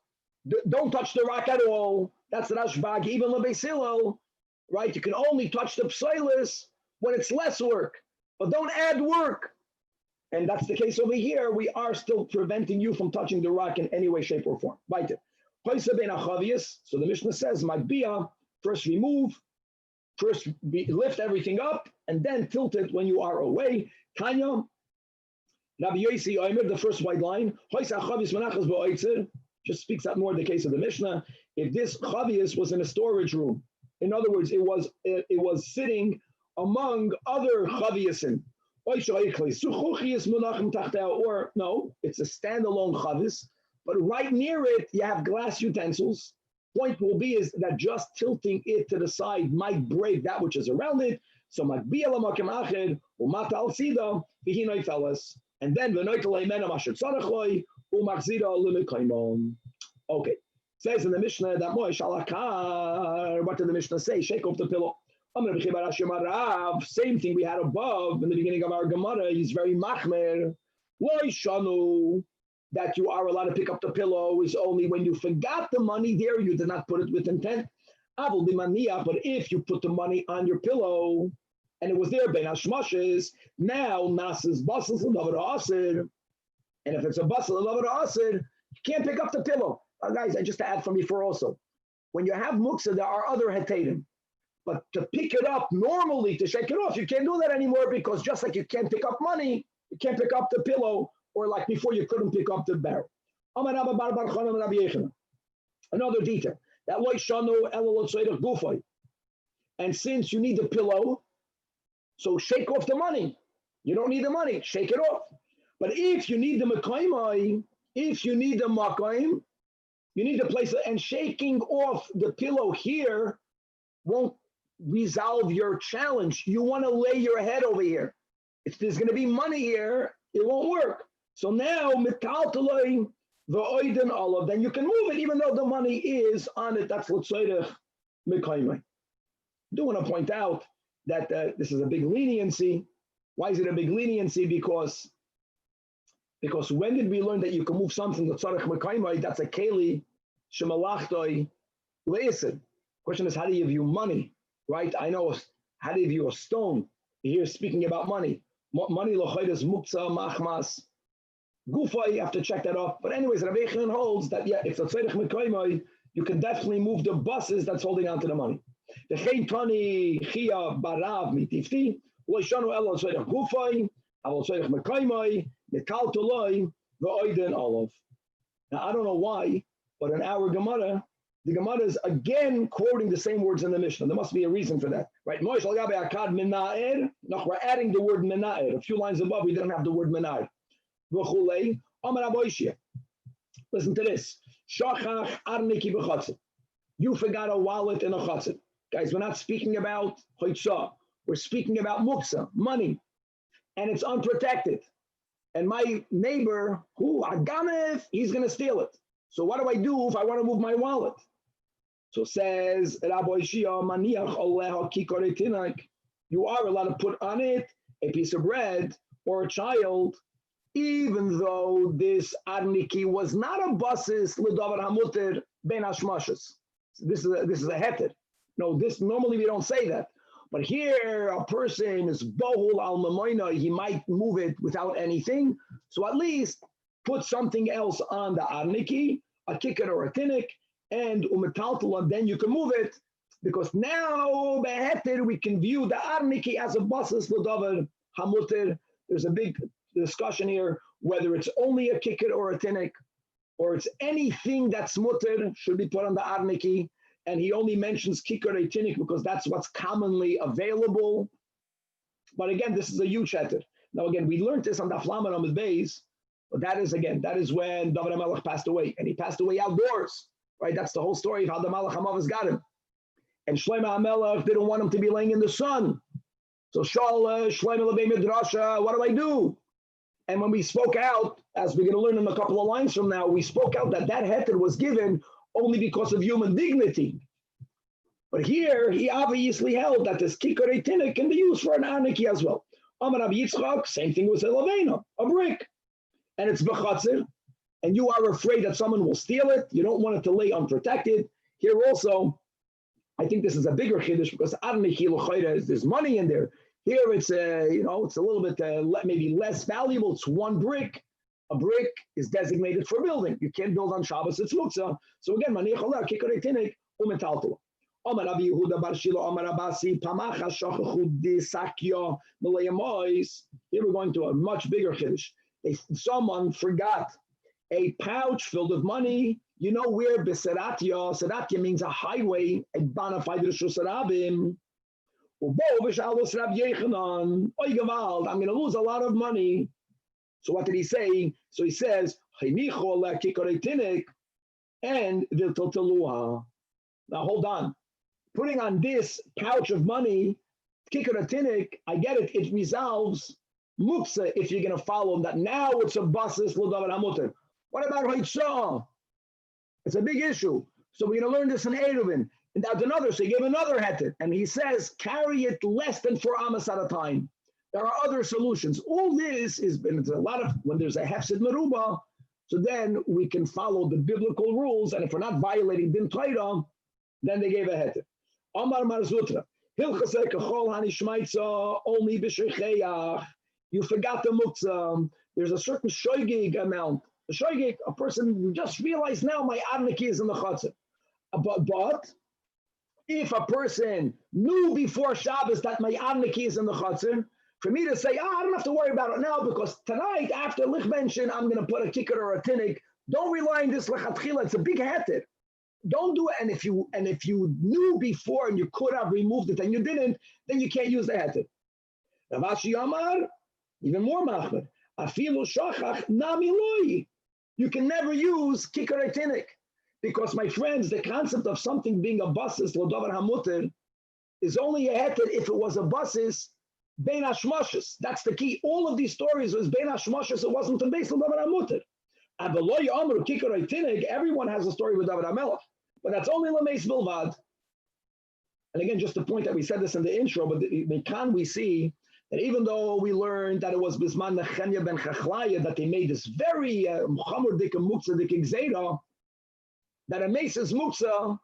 S1: don't touch the rock at all. That's the Rashbag, even Lebeisilo, right? You can only touch the psoilis when it's less work, but don't add work. And that's the case over here. We are still preventing you from touching the rock in any way, shape, or form. Weiter. So the Mishnah says, Magbia, first remove, lift everything up, and then tilt it when you are away. Tanya, Rabbi Yosi Omer, the first white line, just speaks out more the case of the Mishnah. If this chavius was in a storage room, in other words, it was sitting among other chaviusim, or no, it's a standalone chavis, but right near it you have glass utensils. Point will be is that just tilting it to the side might break that which is around it. So and then okay, says in the Mishnah that what did the Mishnah say? Shake off the pillow. Same thing we had above in the beginning of our Gemara. He's very machmer. That you are allowed to pick up the pillow is only when you forgot the money there, you did not put it with intent. But if you put the money on your pillow and it was there, ben hashmashes, now nasas basas l'davar asid. And if it's a basas l'davar asid, you can't pick up the pillow. Guys, I just add from before also. When you have muksa, there are other hetadim. But to pick it up normally, to shake it off, you can't do that anymore because just like you can't pick up money, you can't pick up the pillow, or like before you couldn't pick up the barrel. Another detail. That and since you need the pillow, so shake off the money. You don't need the money, shake it off. But if you need the makaimai, if you need the makaim, you need to place it, and shaking off the pillow here won't resolve your challenge. You want to lay your head over here. If there's going to be money here, it won't work. So now, metaltaloi the oiden olav, then you can move it even though the money is on it. That's l'tzoyrech mekaymai. I do want to point out that this is a big leniency. Why is it a big leniency? Because when did we learn that you can move something l'tzoyrech mekaymai? That's a keli shemalachtoi leisid. Question is, how do you view money? Right? I know, how do you view a stone? Here speaking about money. Money l'chayr is muksa machmas. Gufa, you have to check that off. But anyways, Rabbi Yechon holds that, yeah, if the tzedek mekoymai, you can definitely move the buses that's holding on to the money. The chein tani chia barav mitifti, lo yishanu elo tzedek gufay, alo tzedek mekoymai, mikal toloi, v'oiden olav. Now, I don't know why, but in our Gemara, the Gemara is again quoting the same words in the Mishnah. There must be a reason for that, right? We're adding the word mena'er. A few lines above, we didn't have the word mena'er. Listen to this. You forgot a wallet in a chatzit. Guys, we're not speaking about hoitzah. We're speaking about muksa, money. And it's unprotected. And my neighbor, he's going to steal it. So what do I do if I want to move my wallet? So says Rabbi you are allowed to put on it a piece of bread or a child, even though this arniki was not a basis l'davar hamuter ben hashmashes. This is a heter. No, this normally we don't say that. But here a person is bohul al mamoina, he might move it without anything. So at least put something else on the arniki, a kicker or a tinnik, and umetaltala, then you can move it, because now beheter we can view the arniki as a basis l'davar hamuter. There's a big discussion here whether it's only a kicker or a tinnik, or it's anything that's mutter should be put on the arniki. And he only mentions kicker or tinnik because that's what's commonly available. But again, this is a huge heter. Now again, we learned this on the Flaman on the base, but that is when David HaMelech passed away, and he passed away outdoors, right? That's the whole story of how the Malach HaMavos got him. And Shlomo HaMelech didn't want him to be laying in the sun. So Shlomo Lebei Midrash, what do I do? And when we spoke out, as we're going to learn in a couple of lines from now, we spoke out that heter was given only because of human dignity. But here, he obviously held that this kikorei tinnik can be used for an aniki as well. Amar Rabbi Yitzchak, same thing with a lavena, a brick. And it's b'chatzir, and you are afraid that someone will steal it. You don't want it to lay unprotected. Here also, I think this is a bigger chiddush because aniki l'chayra, there's money in there. Here it's it's a little bit maybe less valuable. It's one brick. A brick is designated for building. You can't build on Shabbos. It's muksa. So again, maniach olah kikorei tinnik umetaltula. Amar Rabbi Yehuda bar Shilo Amar Abasi Pamacha Shachachu Disakya Malayamois. Here we're going to a much bigger chiddush. Someone forgot a pouch filled with money. You know where Beseratya? Seratya means a highway. A bonafide Rishusarabim. I'm going to lose a lot of money. So what did he say? So he says, and now hold on. Putting on this pouch of money, kikaratinik, I get it, it resolves muksa if you're going to follow that. Now it's a basis l'davar hamuter. What about hoitzah? It's a big issue. So we're going to learn this in Eruvin. And that's another, so he gave another heter, and he says, carry it less than 4 amas at a time. There are other solutions. All this is, it's a lot of, when there's a hefsid meruba, so then we can follow the biblical rules, and if we're not violating din Torah, Then they gave a heter. Amar Marzutra. Hilchasei kachol hanishmaitza only b'shecheyach. You forgot the muktzah. There's a certain shoygig amount. The shoygig, a person, you just realized now my adniki is in the chatzah. But if a person knew before Shabbos that my adniki is in the chatzah, for me to say, I don't have to worry about it now because tonight after lichbenchen, I'm going to put a kicker or a tinnik. Don't rely on this lechatchila. It's a big heter. Don't do it. And if you knew before and you could have removed it and you didn't, then you can't use the heter. Ravashi Yamar, even more machmer. Afilu shachach nami loi. You can never use kicker or tinnik. Because, my friends, the concept of something being a basis, l'davar hamuter, is only a heter if it was a basis, bein hashmashos. That's the key. All of these stories was bein hashmashos. It wasn't a base l'davar hamuter. Avaloi amru kicker or tinnik. Everyone has a story with David HaMelech, but that's only l'meis bilvad. And again, just the point that we said this in the intro, but can we see that even though we learned that it was bisman Nechemya ben Chachlaya that they made this very muhammed dik muktzah dik gzeira, that a mace is muktzah,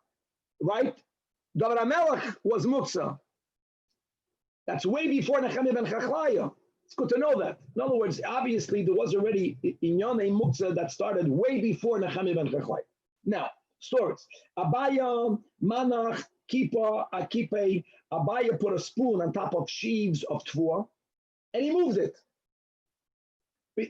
S1: right? David HaMelech was muktzah. That's way before Nechemya ben Chachlaya. It's good to know that. In other words, obviously there was already Inyane muktzah that started way before Nechemya ben Chachlaya. Now, stories. Abaya, Manach, Kippah, Akipe, Abaya put a spoon on top of sheaves of tfuah, and he moved it.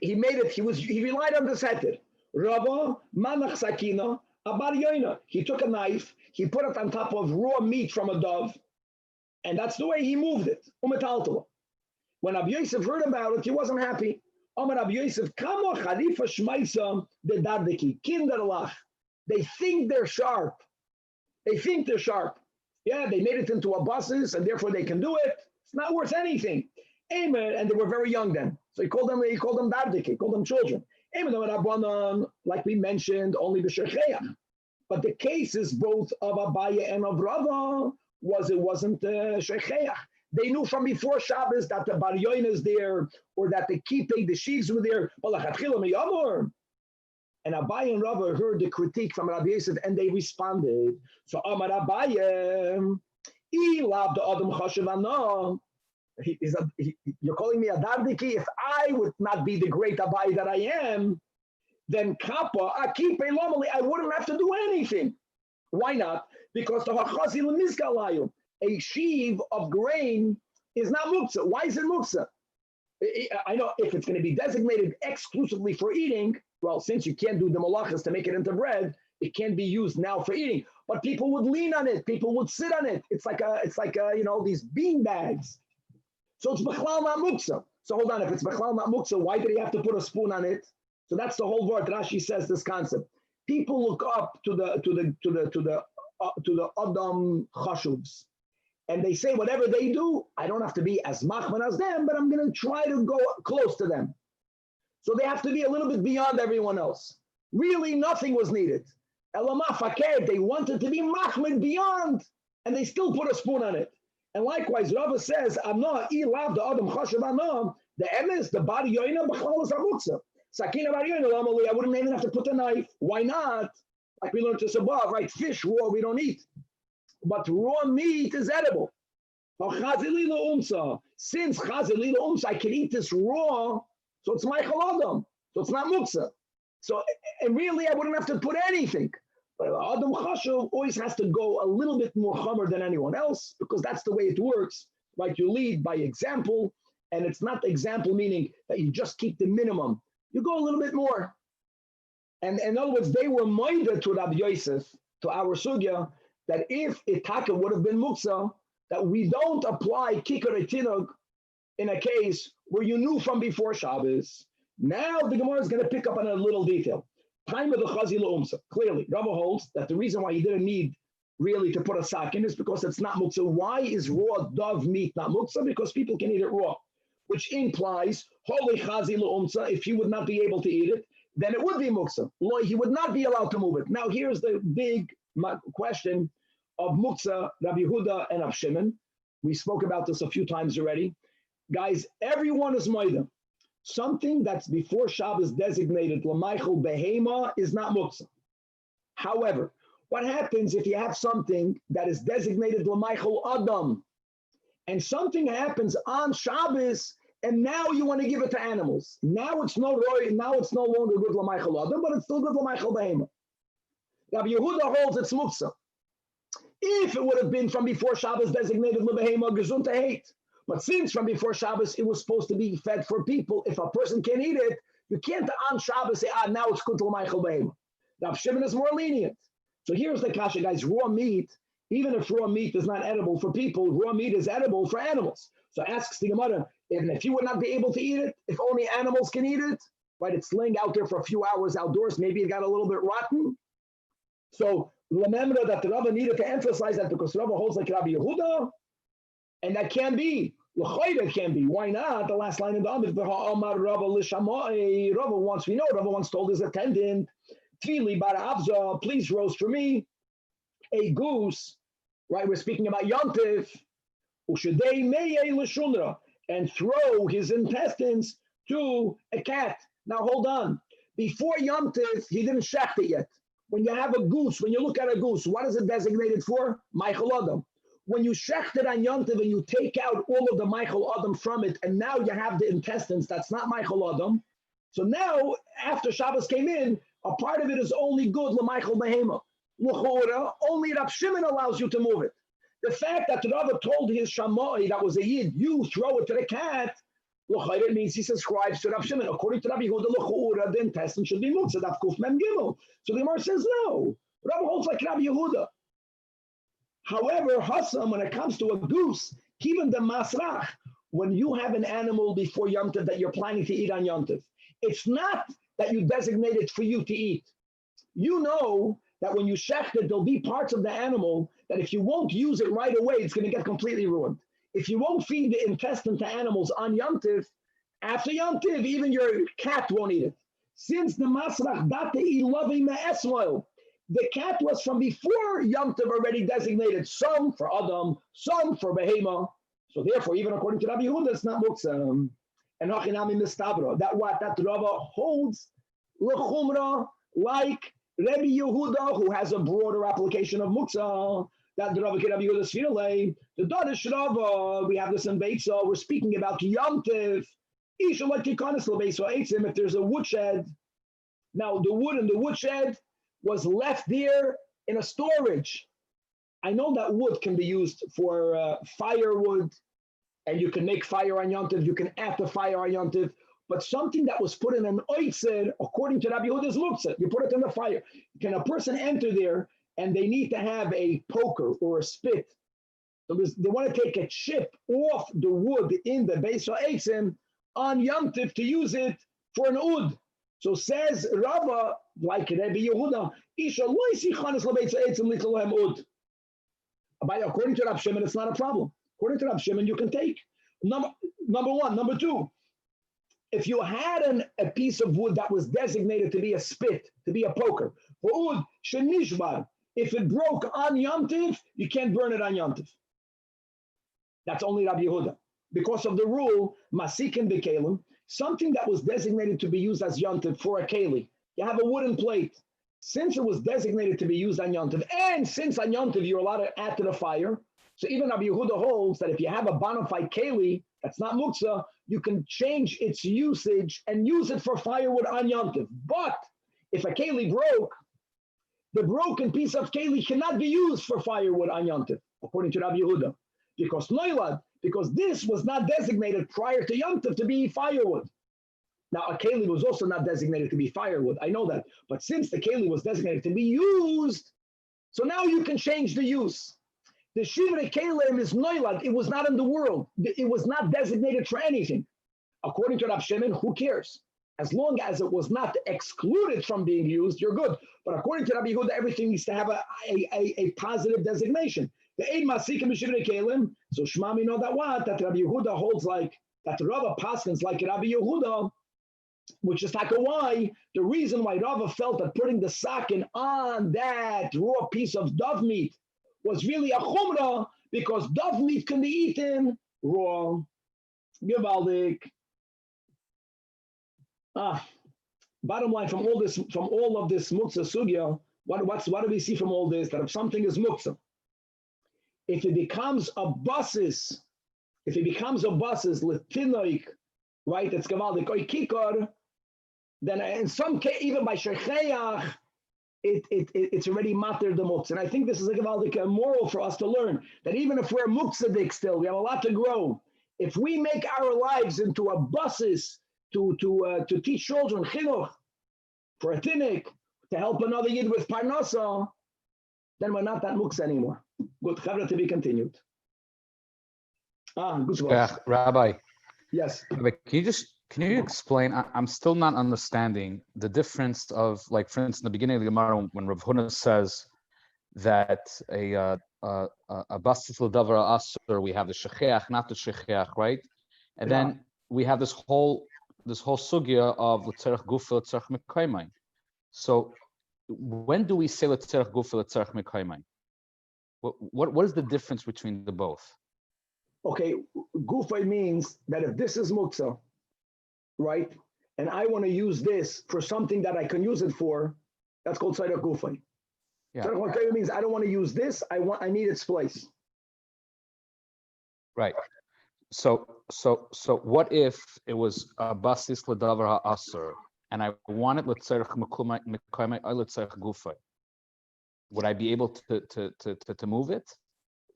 S1: He made it, he relied on the setter. Rabbi, Manach Sakina, Abar Yoina. He took a knife, he put it on top of raw meat from a dove, and that's the way he moved it. When Rabbi Yosef heard about it, he wasn't happy. Amar Rabbi Yosef, Kamo Chalifa Shmaisa de Dardeki, Kinderlach. They think they're sharp. Yeah, they made it into a buses, and therefore they can do it. It's not worth anything. Amen. And they were very young then. So he called them Dardeki, he called them children. Amen. Like we mentioned, only the Shecheyach. But the cases both of Abaya and of Rava it wasn't Shecheyach. They knew from before Shabbos that the Bar Yoin is there, or that the Kippah, the sheaves were there. And Abaye and Rabbi heard the critique from Rabbi Yosef, and they responded. So Amar Abaye, you're calling me a Dardiki? If I would not be the great Abaye that I am, then Kappa, I wouldn't have to do anything. Why not? Because the Hachazil Mizkalayu, a sheaf of grain is not muktzah. Why is it muktzah? I know if it's going to be designated exclusively for eating, well, since you can't do the malachas to make it into bread, it can't be used now for eating. But people would lean on it. People would sit on it. It's like these bean bags. So it's b'chlal not muktzah. So hold on, if it's b'chlal not muktzah, why did he have to put a spoon on it? So that's the whole word. Rashi says this concept. People look up to the Adam Chashuvs. And they say whatever they do, I don't have to be as machman as them, but I'm going to try to go close to them. So they have to be a little bit beyond everyone else. Really, nothing was needed. Elama fakir, they wanted to be machman beyond, and they still put a spoon on it. And likewise, Rava says, I'm not ilav the adam chashav anam. The emes, the bari yoina b'chol is amuksa. Sakina bari yoina lamali. I wouldn't even have to put the knife. Why not? Like we learned this above, right? Fish raw we don't eat. But raw meat is edible. Since chazilila umsa, I can eat this raw, so it's my chaladam. So it's not muksa. So, and really, I wouldn't have to put anything. But Adam Chashuv always has to go a little bit more chamer than anyone else, because that's the way it works. Right? You lead by example, and it's not example meaning that you just keep the minimum. You go a little bit more. And in other words, they were moida to Rabbi Yosef, to our sugya, that if Itaka would have been muksa, that we don't apply kikar etinog in a case where you knew from before Shabbos. Now the Gemara is going to pick up on a little detail. Time of the chazila umsa. Clearly, Rabbi holds that the reason why he didn't need really to put a sack in is because it's not muksa. Why is raw dove meat not muksa? Because people can eat it raw, which implies holy chazila umsa. If he would not be able to eat it, then it would be muksa. He would not be allowed to move it. Now here's the big question of muksa, Rabbi Yehuda and Rav Shimon. We spoke about this a few times already. Guys, everyone is moida. Something that's before Shabbos designated L'Maichel Behema is not muksa. However, What happens if you have something that is designated L'Maichel Adam, and something happens on Shabbos, and now you want to give it to animals? Now it's no longer good L'Maichel Adam, but it's still good L'Maichel Behema. Rabbi Yehuda holds it's muksa. If it would have been from before Shabbos designated L'Behema, gesund to hate. But since from before Shabbos it was supposed to be fed for people, if a person can eat it, you can't on Shabbos say, now it's good L'Maichel Behema. Rabbi Shimon is more lenient. So here's the kasha, guys. Raw meat, even if raw meat is not edible for people, raw meat is edible for animals. So asks the Gemara, if you would not be able to eat it, if only animals can eat it, right? It's laying out there for a few hours outdoors. Maybe it got a little bit rotten. So remember that the Rabbi needed to emphasize that because Rabbi holds like Rabbi Yehuda, and that can be. L'chayda can be. Why not? The last line in the Amid, Rabbi once told his attendant, Tvili bar Avza, please roast for me a goose, right? We're speaking about Yontif, Ushadei meye l'shunra, and throw his intestines to a cat. Now hold on. Before Yontif, he didn't shecht it yet. When you have a goose, when you look at a goose, what is it designated for? Maichel Adam. When you shecht it on Yontif and you take out all of the Maichel Adam from it, and now you have the intestines, that's not Maichel Adam. So now, after Shabbos came in, a part of it is only good l'maichel behema. L'chora, only Rab Shimon allows you to move it. The fact that Rava told his shamai that was a yid, you throw it to the cat, l'chora means he subscribes to Rab Shimon. According to Rabbi Yehuda, l'chora, the intestine should be moved. So Daf Kuf Mem Gimel. So the Gemara says no. Rava holds like Rabbi Yehuda. However, Hassan, when it comes to a goose, even the masrach, when you have an animal before Yom Tov that you're planning to eat on Yom Tov, it's not that you designate it for you to eat. You know that when you shecht it, there'll be parts of the animal that if you won't use it right away, it's going to get completely ruined. If you won't feed the intestine to animals on Yom Tov, after Yom Tov, even your cat won't eat it. Since the masrach date loving me'esmoil, the cat was from before Yom Tov already designated, some for Adam, some for Behema. So therefore, even according to Rabbi Yehuda, it's not muksa. And Hachinami Mistabra, that Rava holds l'chumra like Rabbi Yehuda, who has a broader application of muksa. That Rava Rabbi Yehuda Sfirle, the Dadish Rava, we have this in Beitza. We're speaking about Yom Tov. Isha like Tikanis l'Beitza Eitzim. If there's a woodshed, now the wood in the woodshed was left there in a storage. I know that wood can be used for firewood. And you can make fire on Yom Tov, you can add the fire on Yom Tov, but something that was put in an oitzer, according to Rabbi Yehuda's muksa, you put it in the fire. Can a person enter there and they need to have a poker or a spit? So they want to take a chip off the wood in the Beis HaEitzim on Yom Tov to use it for an ud. So says Rava, like Rabbi Yehuda, Isha loisi chanes lebeis ha'etzim lichalem ud. According to Rabbi Shimon, it's not a problem. According to Rabbi Shimon, you can take. Number one. Number two, if you had a piece of wood that was designated to be a spit, to be a poker, if it broke on Yom Tov, you can't burn it on Yom Tov. That's only Rabbi Yehuda. Because of the rule, masikin b'kelim, something that was designated to be used as Yom Tov for a keli. You have a wooden plate. Since it was designated to be used on Yom Tov, and since on Yom Tov you're allowed to add to the fire, so even Rabbi Yehuda holds that if you have a bona fide keli, that's not muksa, you can change its usage and use it for firewood on Yom Tov. But if a keli broke, the broken piece of keli cannot be used for firewood on Yom Tov, according to Rabbi Yehuda. Because this was not designated prior to Yom Tov to be firewood. Now, a keli was also not designated to be firewood. I know that. But since the keli was designated to be used, so now you can change the use. The Shivrei Kelim is noilad. It was not in the world. It was not designated for anything. According to Rab Shimon, who cares? As long as it was not excluded from being used, you're good. But according to Rabbi Yehuda, everything needs to have a positive designation. The Eid Masikim Shivrei Kelim. So Shmami know that what? That Rabbi Yehuda holds like, that the Rava paskins like Rabbi Yehuda, which is like a why. The reason why Rava felt that putting the sakin on that raw piece of dove meat was really a chumrah, because dove meat can be eaten raw. Givaldik. Bottom line, from all of this muktzah sugya, What do we see from all this? That if something is muktzah, if it becomes a basis, letinoik, right? It's gavaldik oikikor. Then in some case, even by shecheach, it's already matter the muktzah. And I think this is a gavaldik moral for us to learn that even if we're muktzadik still, we have a lot to grow. If we make our lives into a basis to teach children chinuch for a tinnik, to help another yid with parnasa, then we're not that muktzah anymore. Good, chavra to be continued. Good.
S2: Rabbi.
S1: Yes.
S2: Rabbi, can you explain? I'm still not understanding the difference of, like, for instance, in the beginning of the Gemara, when Rav Huna says that a basis l'davar asur, we have the shecheach, not the shecheach, right? And then we have this whole sugya of l'tzerech gufa, l'tzerech mekayimai. So when do we say l'tzerech gufa, l'tzerech mekayimai? What is the difference between the both?
S1: Okay, gufa means that if this is muktzah, right, and I want to use this for something that I can use it for, that's called tzedek gufa.
S2: Yeah.
S1: Tzedek mekayimai means I don't want to use this. I need its place.
S2: Right. So what if it was basis l'davar ha'asur, and I wanted l'tzerech mekayimai or l'tzerech gufa? Would I be able to move it?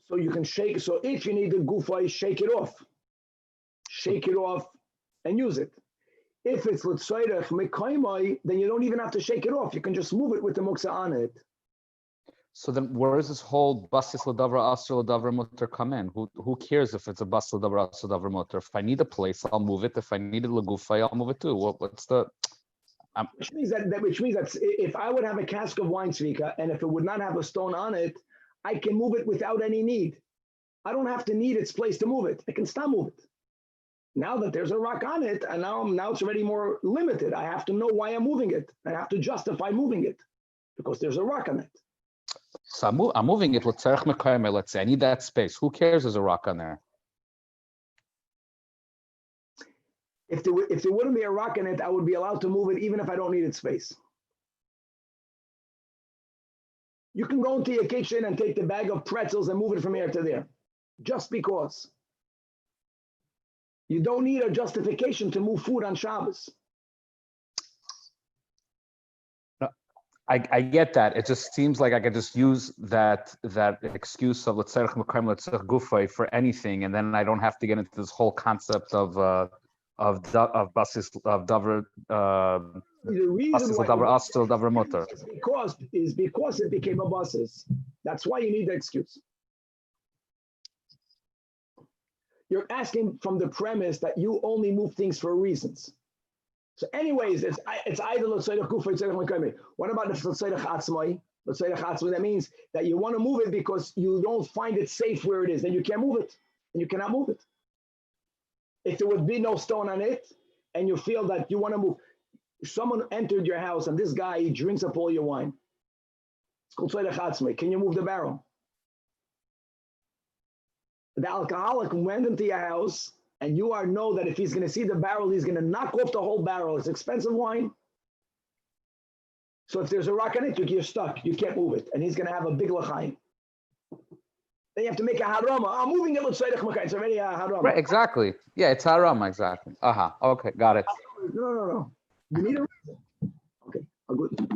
S1: So you can shake. So if you need the gufa, shake it off and use it. If it's l'tzorech mekayimai, then you don't even have to shake it off. You can just move it with the muktzah on it.
S2: So then, where is this whole basis l'davar asur l'davar mutar come in? Who cares if it's a basis l'davar asur l'davar mutar? If I need a place, I'll move it. If I need it l'gufa, I'll move it too. What's the?
S1: Which means that if I would have a cask of wine tzvika, and if it would not have a stone on it, I can move it without any need. I don't have to need its place to move it. I can stop move it. Now that there's a rock on it, and now it's already more limited. I have to know why I'm moving it. I have to justify moving it because there's a rock on it.
S2: So I'm moving it. Let's say I need that space. Who cares? There's a rock on there.
S1: If there wouldn't be a rock in it, I would be allowed to move it even if I don't need its space. You can go into your kitchen and take the bag of pretzels and move it from here to there, just because. You don't need a justification to move food on Shabbos.
S2: I get that. It just seems like I could just use that excuse of l'tzerech mekayim, l'tzerech gufa for anything, and then I don't have to get into this whole concept of basis of davar asur davar mutar.
S1: Is because it became a basis. That's why you need the excuse. You're asking from the premise that you only move things for reasons. So anyways, it's either l'tzorech gufa, l'tzorech mekayim. What about the l'tzorech atzmai? L'tzorech atzmai, that means that you want to move it because you don't find it safe where it is, then you can't move it, and you cannot move it. If there would be no stone on it, and you feel that you want to move, someone entered your house, and this guy, he drinks up all your wine. It's called tzorech atzmai. Can you move the barrel? The alcoholic went into your house, and you know that if he's going to see the barrel, he's going to knock off the whole barrel. It's expensive wine. So if there's a rock on it, you're stuck. You can't move it. And he's going to have a big l'chaim. Then you have to make a harama. I'm moving it. It's already a harama.
S2: Right, exactly. Yeah, it's harama, exactly. Okay, got it.
S1: No. You need a reason. Okay, good.